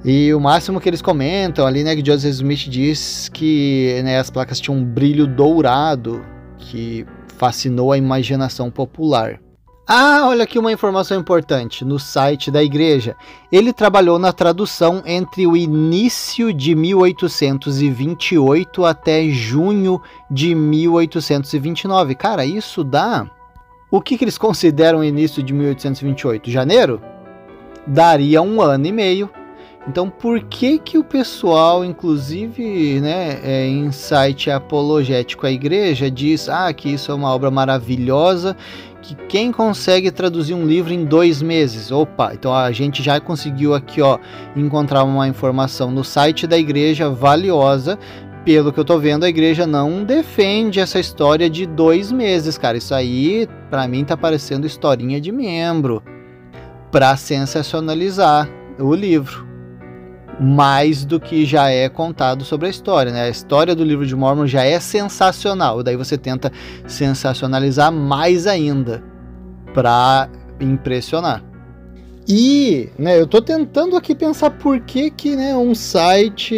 E o máximo que eles comentam ali, né, que Joseph Smith diz que, né, as placas tinham um brilho dourado que fascinou a imaginação popular. Olha aqui uma informação importante no site da igreja. Ele trabalhou na tradução entre o início de 1828 até junho de 1829. Cara, isso dá... O que eles consideram o início de 1828? Janeiro? Daria 1 ano e meio. Então, por que o pessoal, inclusive, né, em site apologético à igreja, diz que isso é uma obra maravilhosa, que quem consegue traduzir um livro em 2 meses? Opa, então a gente já conseguiu aqui, ó, encontrar uma informação no site da igreja valiosa. Pelo que eu tô vendo, a igreja não defende essa história de 2 meses, cara. Isso aí, pra mim, tá parecendo historinha de membro, pra sensacionalizar o livro. Mais do que já é contado sobre a história, né? A história do livro de Mormon já é sensacional, daí você tenta sensacionalizar mais ainda para impressionar. E, né, eu tô tentando aqui pensar por que, né, um site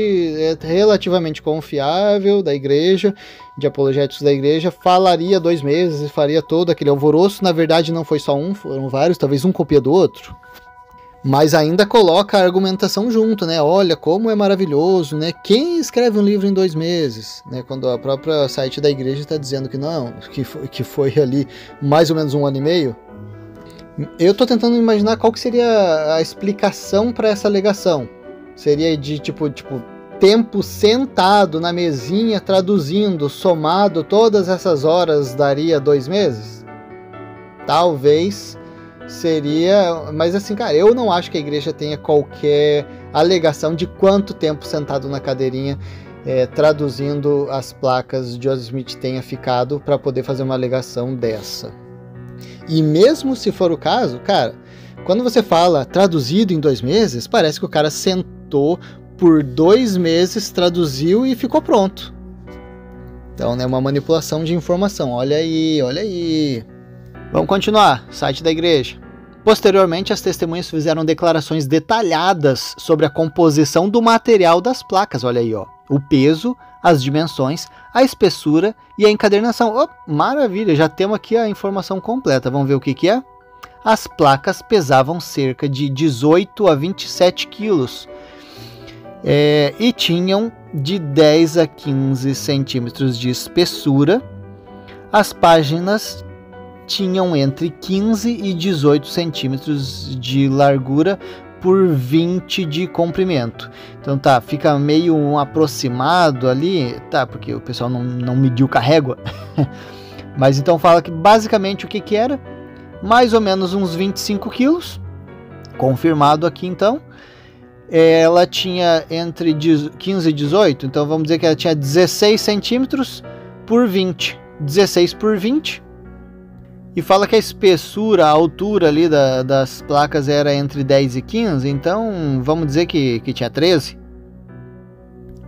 relativamente confiável da igreja, de apologéticos da igreja, falaria 2 meses e faria todo aquele alvoroço. Na verdade não foi só um, foram vários, talvez um copia do outro. Mas ainda coloca a argumentação junto, né? Olha como é maravilhoso, né? Quem escreve um livro em 2 meses? Né? Quando a própria site da igreja está dizendo que não, que foi ali mais ou menos 1 ano e meio. Eu tô tentando imaginar qual que seria a explicação para essa alegação. Seria de tipo tempo sentado na mesinha traduzindo, somado todas essas horas daria 2 meses? Talvez seria, mas assim, cara, eu não acho que a igreja tenha qualquer alegação de quanto tempo sentado na cadeirinha traduzindo as placas Joseph Smith tenha ficado para poder fazer uma alegação dessa. E mesmo se for o caso, cara, quando você fala traduzido em 2 meses, parece que o cara sentou por 2 meses, traduziu e ficou pronto. Então, né, uma manipulação de informação. Olha aí, olha aí. Vamos continuar. Site da igreja. Posteriormente, as testemunhas fizeram declarações detalhadas sobre a composição do material das placas. Olha aí, ó. O peso, as dimensões, a espessura e a encadernação. Oh, maravilha, já temos aqui a informação completa. Vamos ver o que é? As placas pesavam cerca de 18 a 27 quilos e tinham de 10 a 15 centímetros de espessura. As páginas tinham entre 15 e 18 centímetros de largura por 20 de comprimento. Então tá, fica meio um aproximado ali, tá, porque o pessoal não mediu com a régua. Mas então fala que basicamente o que era? Mais ou menos uns 25 quilos, confirmado aqui então. Ela tinha entre 15 e 18, então vamos dizer que ela tinha 16 centímetros por 20. 16 por 20. E fala que a espessura, a altura ali das placas era entre 10 e 15, então vamos dizer que tinha 13.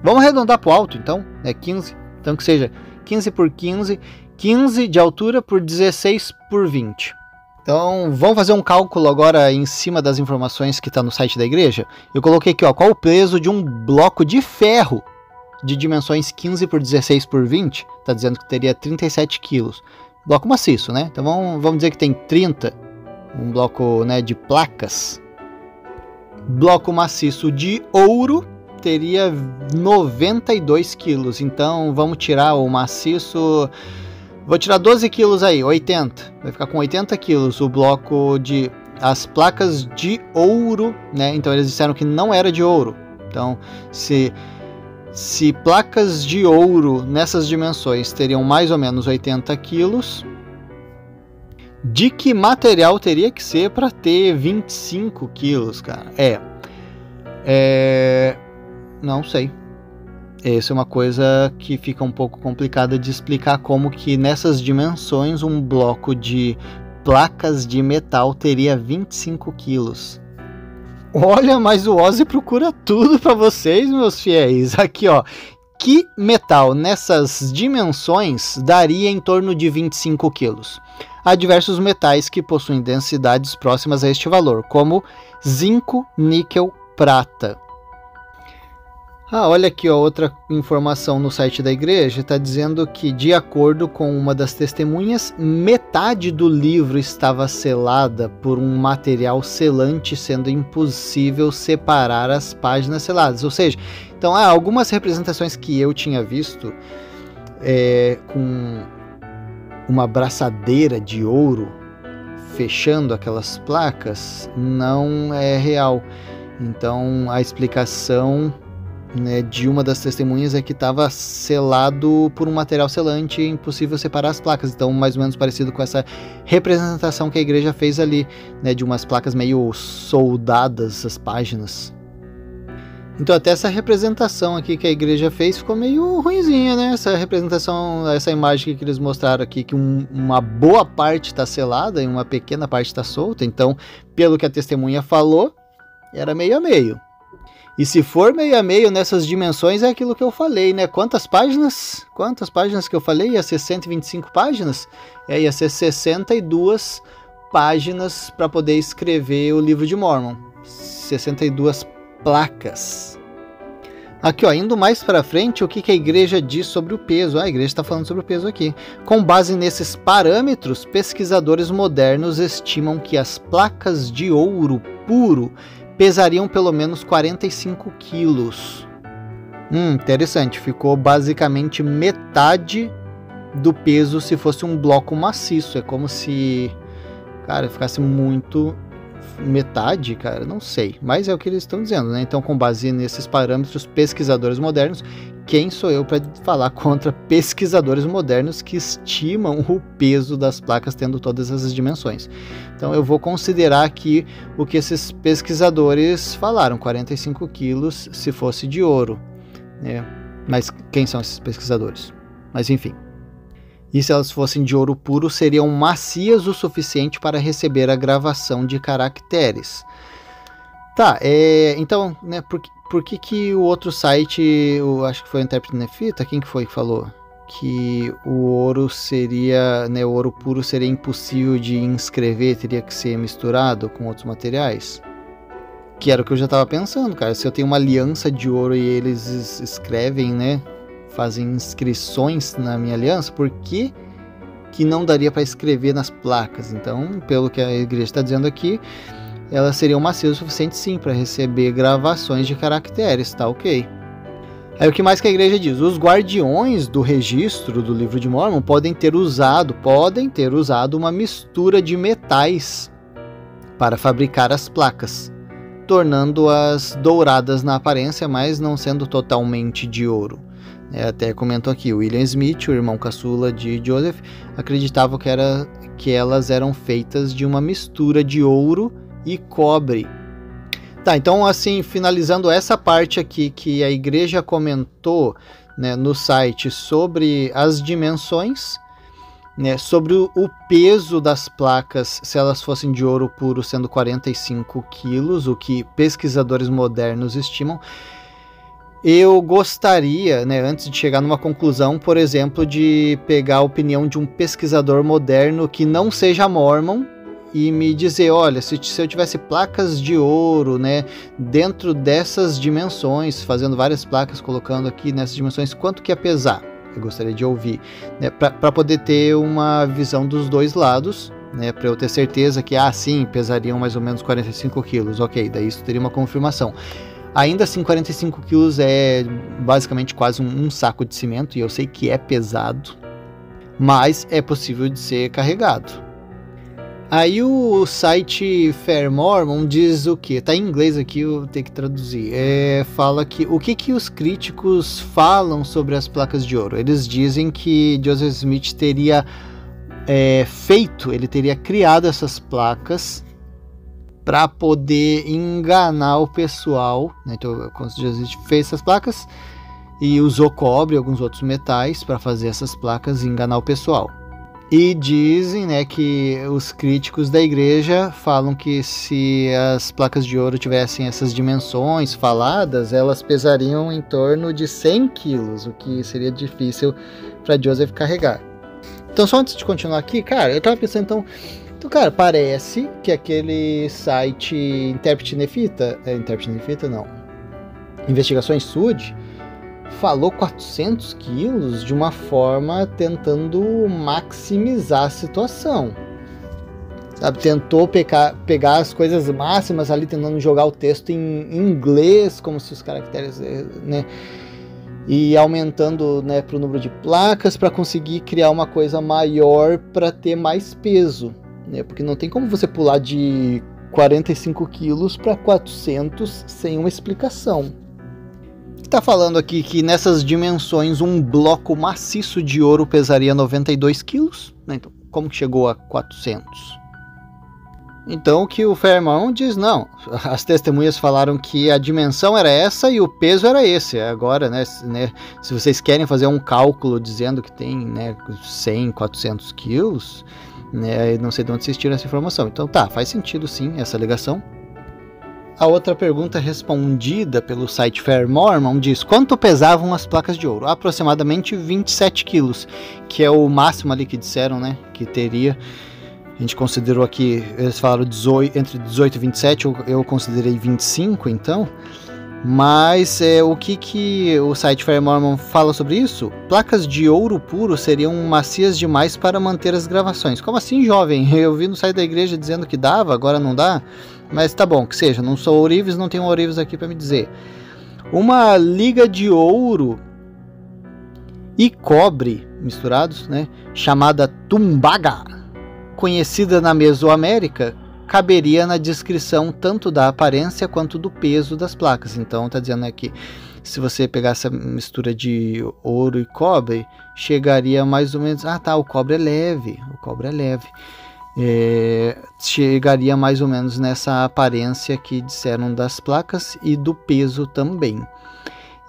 Vamos arredondar para o alto então, 15. Então que seja 15 por 15, 15 de altura por 16 por 20. Então vamos fazer um cálculo agora em cima das informações que está no site da igreja. Eu coloquei aqui, ó, qual o peso de um bloco de ferro de dimensões 15 por 16 por 20, está dizendo que teria 37 quilos. Bloco maciço, né? Então vamos dizer que tem 30, um bloco, né, de placas. Bloco maciço de ouro teria 92 quilos. Então vamos tirar o maciço, vou tirar 12 quilos aí, 80. Vai ficar com 80 quilos o bloco de... as placas de ouro, né? Então eles disseram que não era de ouro. Então se placas de ouro nessas dimensões teriam mais ou menos 80 quilos, de que material teria que ser para ter 25 quilos, cara? Não sei. Essa é uma coisa que fica um pouco complicada de explicar, como que nessas dimensões um bloco de placas de metal teria 25 quilos. Olha, mas o Ozzy procura tudo para vocês, meus fiéis. Aqui, ó. Que metal nessas dimensões daria em torno de 25 quilos? Há diversos metais que possuem densidades próximas a este valor, como zinco, níquel, prata. Olha aqui, ó, outra informação no site da igreja, está dizendo que, de acordo com uma das testemunhas, metade do livro estava selada por um material selante, sendo impossível separar as páginas seladas. Ou seja, então algumas representações que eu tinha visto com uma braçadeira de ouro fechando aquelas placas não é real. Então a explicação, né, de uma das testemunhas é que estava selado por um material selante, impossível separar as placas. Então, mais ou menos parecido com essa representação que a igreja fez ali, né, de umas placas meio soldadas, as páginas. Então, até essa representação aqui que a igreja fez ficou meio ruinzinha, né? Essa representação, essa imagem que eles mostraram aqui, que uma boa parte está selada e uma pequena parte está solta. Então, pelo que a testemunha falou, era meio a meio. E se for meio a meio nessas dimensões, é aquilo que eu falei, né? Quantas páginas? Quantas páginas que eu falei? Ia ser 125 páginas? Ia ser 62 páginas para poder escrever o livro de Mórmon. 62 placas. Aqui, ó, indo mais para frente, o que a igreja diz sobre o peso? A igreja está falando sobre o peso aqui. Com base nesses parâmetros, pesquisadores modernos estimam que as placas de ouro puro pesariam pelo menos 45 quilos. Interessante, ficou basicamente metade do peso se fosse um bloco maciço. É como se, cara, ficasse muito... metade, cara, não sei, mas é o que eles estão dizendo, né? Então, com base nesses parâmetros, pesquisadores modernos, quem sou eu para falar contra pesquisadores modernos que estimam o peso das placas tendo todas essas dimensões? Então, eu vou considerar aqui o que esses pesquisadores falaram, 45 quilos se fosse de ouro, né? Mas quem são esses pesquisadores? Mas enfim. E se elas fossem de ouro puro, seriam macias o suficiente para receber a gravação de caracteres. Tá, então, né, por que o outro site, acho que foi o Intérprete Nefita, quem que foi que falou? Que o ouro seria, né, o ouro puro seria impossível de inscrever, teria que ser misturado com outros materiais? Que era o que eu já estava pensando, cara. Se eu tenho uma aliança de ouro e eles escrevem, né, fazem inscrições na minha aliança, por que não daria para escrever nas placas? Então, pelo que a igreja está dizendo aqui, elas seriam macias o suficiente sim para receber gravações de caracteres, tá ok. Aí o que mais que a igreja diz? Os guardiões do registro do livro de Mórmon podem ter usado uma mistura de metais para fabricar as placas, tornando-as douradas na aparência, mas não sendo totalmente de ouro. Até comentou aqui, William Smith, o irmão caçula de Joseph, acreditava que elas eram feitas de uma mistura de ouro e cobre. Tá, então assim, finalizando essa parte aqui que a igreja comentou, né, no site sobre as dimensões, né, sobre o peso das placas, se elas fossem de ouro puro, sendo 45 quilos, o que pesquisadores modernos estimam. Eu gostaria, né, antes de chegar numa conclusão, por exemplo, de pegar a opinião de um pesquisador moderno que não seja Mormon e me dizer, olha, se eu tivesse placas de ouro, né, dentro dessas dimensões, fazendo várias placas, colocando aqui nessas dimensões, quanto que ia pesar? Eu gostaria de ouvir, né, para poder ter uma visão dos dois lados, né, para eu ter certeza que, sim, pesariam mais ou menos 45 quilos, ok, daí isso teria uma confirmação. Ainda assim, 45 quilos é basicamente quase um saco de cimento, e eu sei que é pesado, mas é possível de ser carregado. Aí o site Fair Mormon diz o que? Tá em inglês aqui, eu vou ter que traduzir. Fala que o que os críticos falam sobre as placas de ouro. Eles dizem que Joseph Smith teria ele teria criado essas placas para poder enganar o pessoal, né? Então, quando Jesus fez essas placas e usou cobre e alguns outros metais para fazer essas placas e enganar o pessoal. E dizem, né, que os críticos da igreja falam que se as placas de ouro tivessem essas dimensões faladas, elas pesariam em torno de 100 quilos, o que seria difícil para Joseph carregar. Então, só antes de continuar aqui, cara, eu tava pensando, então, cara, parece que aquele site Intérprete Nefita não, Investigações Sud, falou 400 quilos de uma forma tentando maximizar a situação. Sabe, tentou pegar as coisas máximas ali, tentando jogar o texto em inglês, como se os caracteres, né, e aumentando, né, para o número de placas para conseguir criar uma coisa maior para ter mais peso. Porque não tem como você pular de 45 quilos para 400 sem uma explicação. Está falando aqui que nessas dimensões um bloco maciço de ouro pesaria 92 quilos. Então, como que chegou a 400? Então o que o Fairmont diz, não, as testemunhas falaram que a dimensão era essa e o peso era esse. Agora, né, se vocês querem fazer um cálculo dizendo que tem, né, 100, 400 quilos... não sei de onde vocês tiram essa informação. Então tá, faz sentido sim essa alegação. A outra pergunta respondida pelo site Fair Mormon diz: quanto pesavam as placas de ouro? Aproximadamente 27 quilos, que é o máximo ali que disseram, né, que teria. A gente considerou aqui, eles falaram entre 18 e 27, eu considerei 25 então. Mas o que o site Fair Mormon fala sobre isso? Placas de ouro puro seriam macias demais para manter as gravações. Como assim, jovem? Eu vi no site da igreja dizendo que dava, agora não dá? Mas tá bom, que seja, não sou ourives, não tenho ourives aqui para me dizer. Uma liga de ouro e cobre misturados, né, chamada tumbaga, conhecida na Mesoamérica, caberia na descrição tanto da aparência quanto do peso das placas. Então tá dizendo aqui, se você pegar essa mistura de ouro e cobre, chegaria mais ou menos, o cobre é leve, chegaria mais ou menos nessa aparência que disseram das placas e do peso também.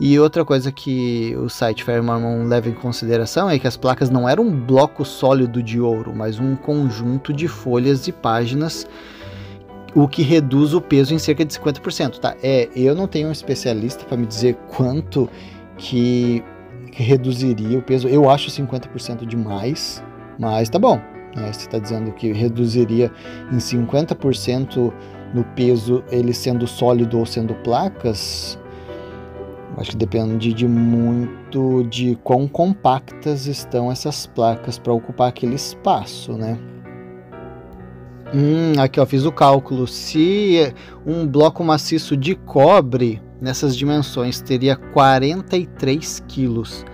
E outra coisa que o site Fair Mormon leva em consideração é que as placas não eram um bloco sólido de ouro, mas um conjunto de folhas e páginas, o que reduz o peso em cerca de 50%. Tá? Eu não tenho um especialista para me dizer quanto que reduziria o peso. Eu acho 50% demais, mas tá bom. Você está dizendo que reduziria em 50% no peso, ele sendo sólido ou sendo placas. Acho que depende de muito de quão compactas estão essas placas para ocupar aquele espaço, né? Aqui ó, fiz o cálculo. Se um bloco maciço de cobre nessas dimensões teria 43 quilos,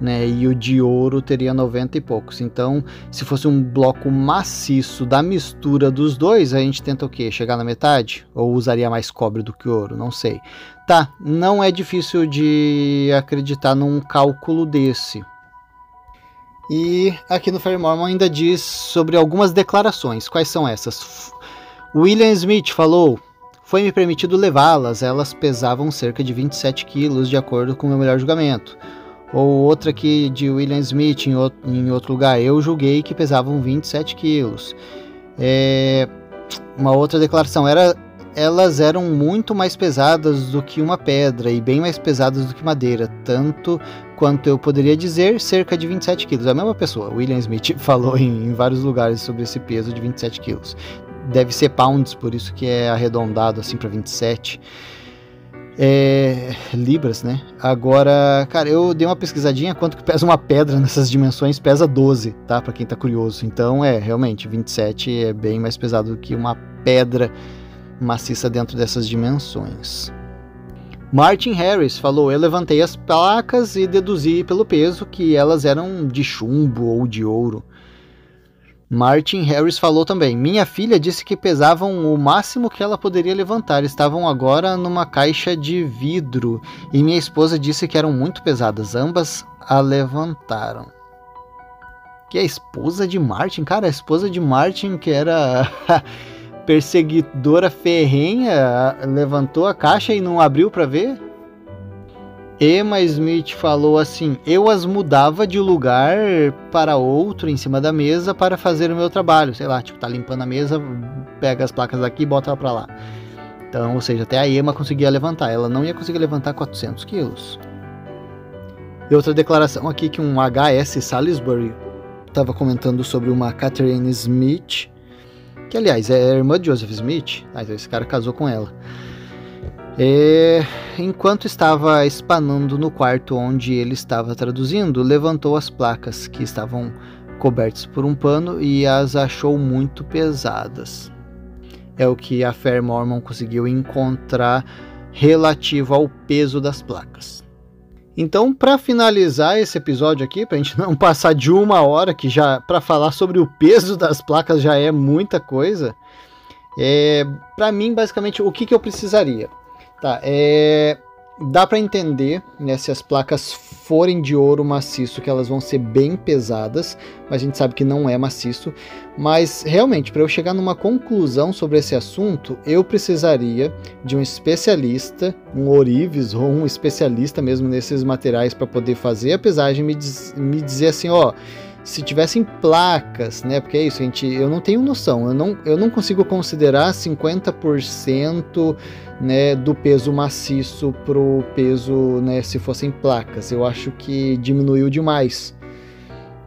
né? E o de ouro teria 90 e poucos. Então, se fosse um bloco maciço da mistura dos dois, a gente tenta o quê? Chegar na metade? Ou usaria mais cobre do que ouro? Não sei. Tá, não é difícil de acreditar num cálculo desse. E aqui no Fair Mormon ainda diz sobre algumas declarações. Quais são essas? William Smith falou: foi-me permitido levá-las, elas pesavam cerca de 27 quilos de acordo com o meu melhor julgamento. Ou outra aqui de William Smith em outro lugar: eu julguei que pesavam 27 quilos. Uma outra declaração: elas eram muito mais pesadas do que uma pedra e bem mais pesadas do que madeira, tanto quanto eu poderia dizer, cerca de 27 quilos. A mesma pessoa, William Smith, falou em vários lugares sobre esse peso de 27 quilos. Deve ser pounds, por isso que é arredondado assim para 27. Libras, né? Agora, cara, eu dei uma pesquisadinha, quanto que pesa uma pedra nessas dimensões, pesa 12, tá? Pra quem tá curioso. Então, realmente, 27 é bem mais pesado do que uma pedra maciça dentro dessas dimensões. Martin Harris falou: eu levantei as placas e deduzi pelo peso que elas eram de chumbo ou de ouro. Martin Harris falou também: minha filha disse que pesavam o máximo que ela poderia levantar, estavam agora numa caixa de vidro, e minha esposa disse que eram muito pesadas, ambas a levantaram. Que é a esposa de Martin? Cara, a esposa de Martin, que era perseguidora ferrenha, levantou a caixa e não abriu para ver? Emma Smith falou assim: eu as mudava de lugar para outro em cima da mesa para fazer o meu trabalho. Sei lá, tipo, tá limpando a mesa, pega as placas daqui e bota pra lá. Então, ou seja, até a Emma conseguia levantar. Ela não ia conseguir levantar 400 quilos. E outra declaração aqui que um H.S. Salisbury estava comentando sobre uma Catherine Smith, que aliás é irmã de Joseph Smith. Esse cara casou com ela. Enquanto estava espanando no quarto onde ele estava traduzindo, levantou as placas que estavam cobertas por um pano e as achou muito pesadas. É o que a Fair Mormon conseguiu encontrar relativo ao peso das placas. Então, para finalizar esse episódio aqui, para a gente não passar de 1 hora, que já para falar sobre o peso das placas já é muita coisa, para mim, basicamente, o que eu precisaria? Tá, dá para entender, né, se as placas forem de ouro maciço, que elas vão ser bem pesadas, mas a gente sabe que não é maciço. Mas realmente, para eu chegar numa conclusão sobre esse assunto, eu precisaria de um especialista, um ourives ou um especialista mesmo nesses materiais para poder fazer a pesagem e me dizer assim, ó, se tivessem placas, né, porque é isso, eu não tenho noção, eu não consigo considerar 50%, né, do peso maciço pro peso, né, se fossem placas. Eu acho que diminuiu demais.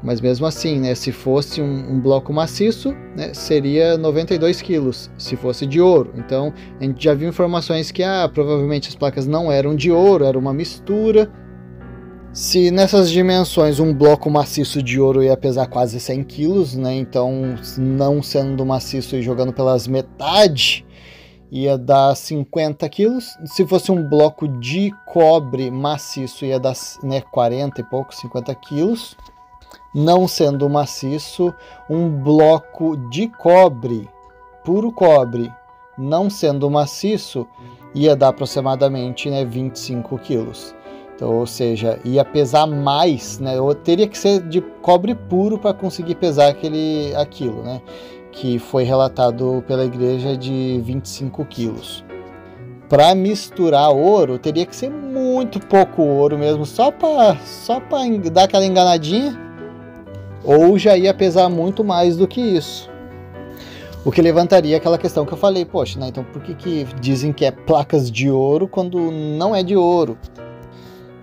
Mas mesmo assim, né, se fosse um bloco maciço, né, seria 92 quilos, se fosse de ouro. Então, a gente já viu informações que provavelmente as placas não eram de ouro, era uma mistura. Se nessas dimensões um bloco maciço de ouro ia pesar quase 100 quilos, né, então não sendo maciço e jogando pelas metades, ia dar 50 quilos. Se fosse um bloco de cobre maciço, ia dar, né, 40 e pouco, 50 quilos. Não sendo maciço, um bloco de cobre, puro cobre, não sendo maciço, ia dar aproximadamente, né, 25 quilos. Então, ou seja, ia pesar mais, né? Ou teria que ser de cobre puro para conseguir pesar aquilo, né? Que foi relatado pela igreja de 25 quilos. Para misturar ouro, teria que ser muito pouco ouro mesmo, só para dar aquela enganadinha, ou já ia pesar muito mais do que isso. O que levantaria aquela questão que eu falei, poxa, né, então por que dizem que é placas de ouro quando não é de ouro?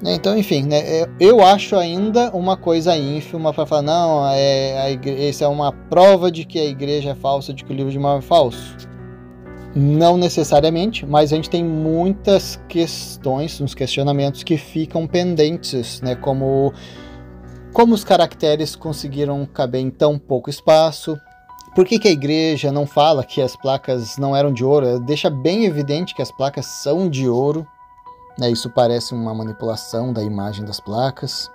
Então, enfim, né, eu acho ainda uma coisa ínfima para falar, não, isso é uma prova de que a igreja é falsa, de que o livro de Mormon é falso. Não necessariamente, mas a gente tem muitas questões, uns questionamentos que ficam pendentes, né, como os caracteres conseguiram caber em tão pouco espaço. Por que a igreja não fala que as placas não eram de ouro? Deixa bem evidente que as placas são de ouro. Isso parece uma manipulação da imagem das placas.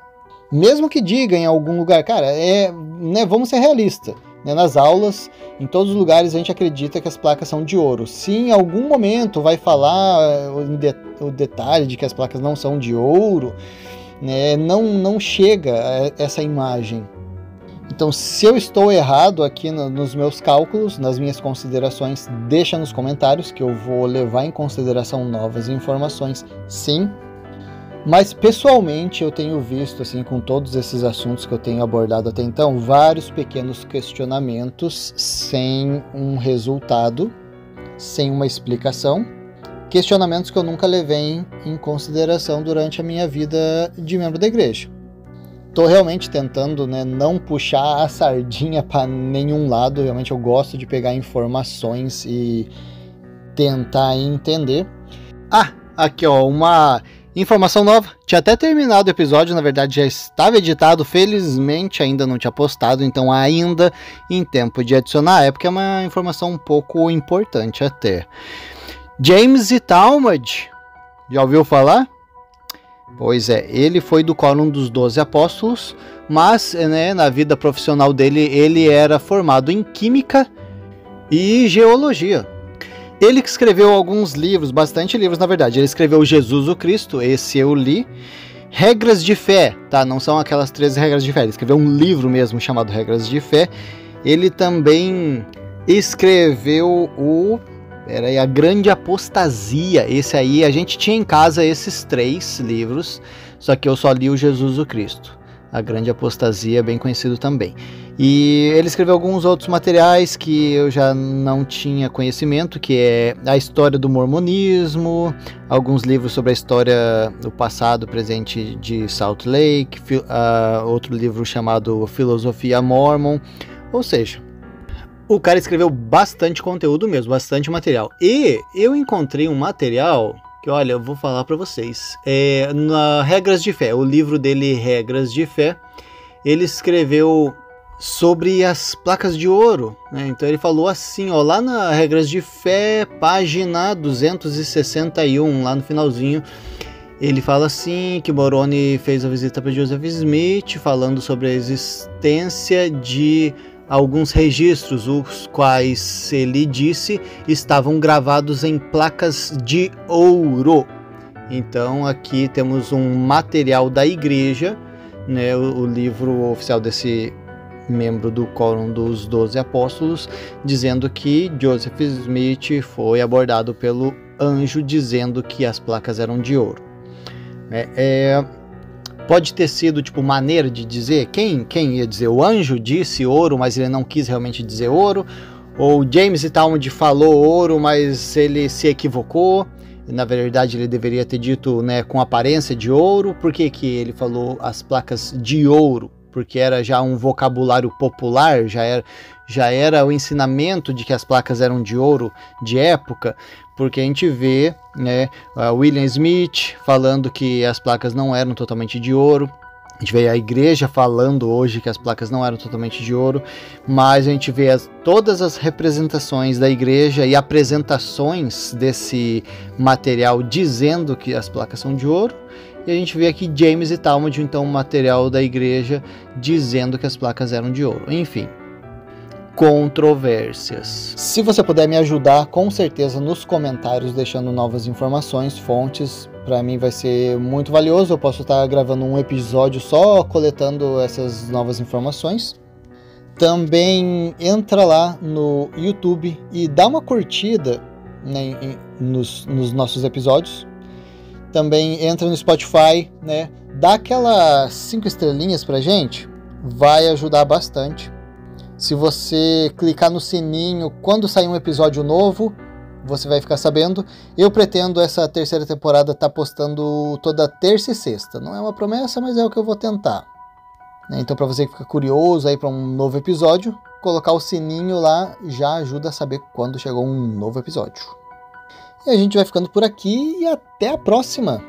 Mesmo que diga em algum lugar, cara, né, vamos ser realistas. Né, nas aulas, em todos os lugares a gente acredita que as placas são de ouro. Se em algum momento vai falar o detalhe de que as placas não são de ouro, né, não chega a essa imagem. Então, se eu estou errado aqui nos meus cálculos, nas minhas considerações, deixa nos comentários que eu vou levar em consideração novas informações, sim. Mas, pessoalmente, eu tenho visto, assim, com todos esses assuntos que eu tenho abordado até então, vários pequenos questionamentos sem um resultado, sem uma explicação. Questionamentos que eu nunca levei em consideração durante a minha vida de membro da igreja. Estou realmente tentando, né, não puxar a sardinha para nenhum lado. Realmente eu gosto de pegar informações e tentar entender. Aqui ó, uma informação nova. Tinha até terminado o episódio, na verdade já estava editado. Felizmente ainda não tinha postado, então ainda em tempo de adicionar. Porque é uma informação um pouco importante até. James e Talmud Já ouviu falar? Pois é, ele foi do Quórum dos 12 Apóstolos, mas né, na vida profissional dele, ele era formado em Química e Geologia. Ele que escreveu alguns livros, bastante livros na verdade. Ele escreveu Jesus o Cristo, esse eu li. Regras de Fé, tá? Não são aquelas 13 regras de fé. Ele escreveu um livro mesmo chamado Regras de Fé. Ele também escreveu A Grande Apostasia. Esse aí, a gente tinha em casa esses 3 livros, só que eu só li o Jesus o Cristo. A Grande Apostasia é bem conhecido também. E ele escreveu alguns outros materiais que eu já não tinha conhecimento, que é a história do mormonismo, alguns livros sobre a história do passado, presente de Salt Lake, outro livro chamado Filosofia Mormon, ou seja, o cara escreveu bastante conteúdo mesmo, bastante material. E eu encontrei um material que, olha, eu vou falar para vocês. Na Regras de Fé, o livro dele, Regras de Fé, ele escreveu sobre as placas de ouro, né? Então ele falou assim, ó, lá na Regras de Fé, página 261, lá no finalzinho, ele fala assim que Moroni fez a visita para Joseph Smith, falando sobre a existência de alguns registros, os quais ele disse estavam gravados em placas de ouro. Então aqui temos um material da igreja, né, o livro oficial desse membro do Quórum dos 12 Apóstolos, dizendo que Joseph Smith foi abordado pelo anjo dizendo que as placas eram de ouro. Pode ter sido tipo maneira de dizer, quem ia dizer? O anjo disse ouro, mas ele não quis realmente dizer ouro, ou James e Talmud falou ouro, mas ele se equivocou. Na verdade ele deveria ter dito, né, com aparência de ouro. Por que que ele falou as placas de ouro? Porque era já um vocabulário popular, já era o ensinamento de que as placas eram de ouro de época, porque a gente vê, né, William Smith falando que as placas não eram totalmente de ouro, a gente vê a igreja falando hoje que as placas não eram totalmente de ouro, mas a gente vê todas as representações da igreja e apresentações desse material dizendo que as placas são de ouro. E a gente vê aqui James e Talmud, então o material da igreja dizendo que as placas eram de ouro. Enfim, controvérsias. Se você puder me ajudar, com certeza nos comentários, deixando novas informações, fontes, para mim vai ser muito valioso. Eu posso estar gravando um episódio só coletando essas novas informações. Também entra lá no YouTube e dá uma curtida, né, nos nossos episódios. Também entra no Spotify, né? Dá aquelas 5 estrelinhas pra gente, vai ajudar bastante. Se você clicar no sininho, quando sair um episódio novo, você vai ficar sabendo. Eu pretendo essa 3ª temporada estar postando toda terça e sexta. Não é uma promessa, mas é o que eu vou tentar. Então, para você que fica curioso aí para um novo episódio, colocar o sininho lá já ajuda a saber quando chegou um novo episódio. E a gente vai ficando por aqui e até a próxima!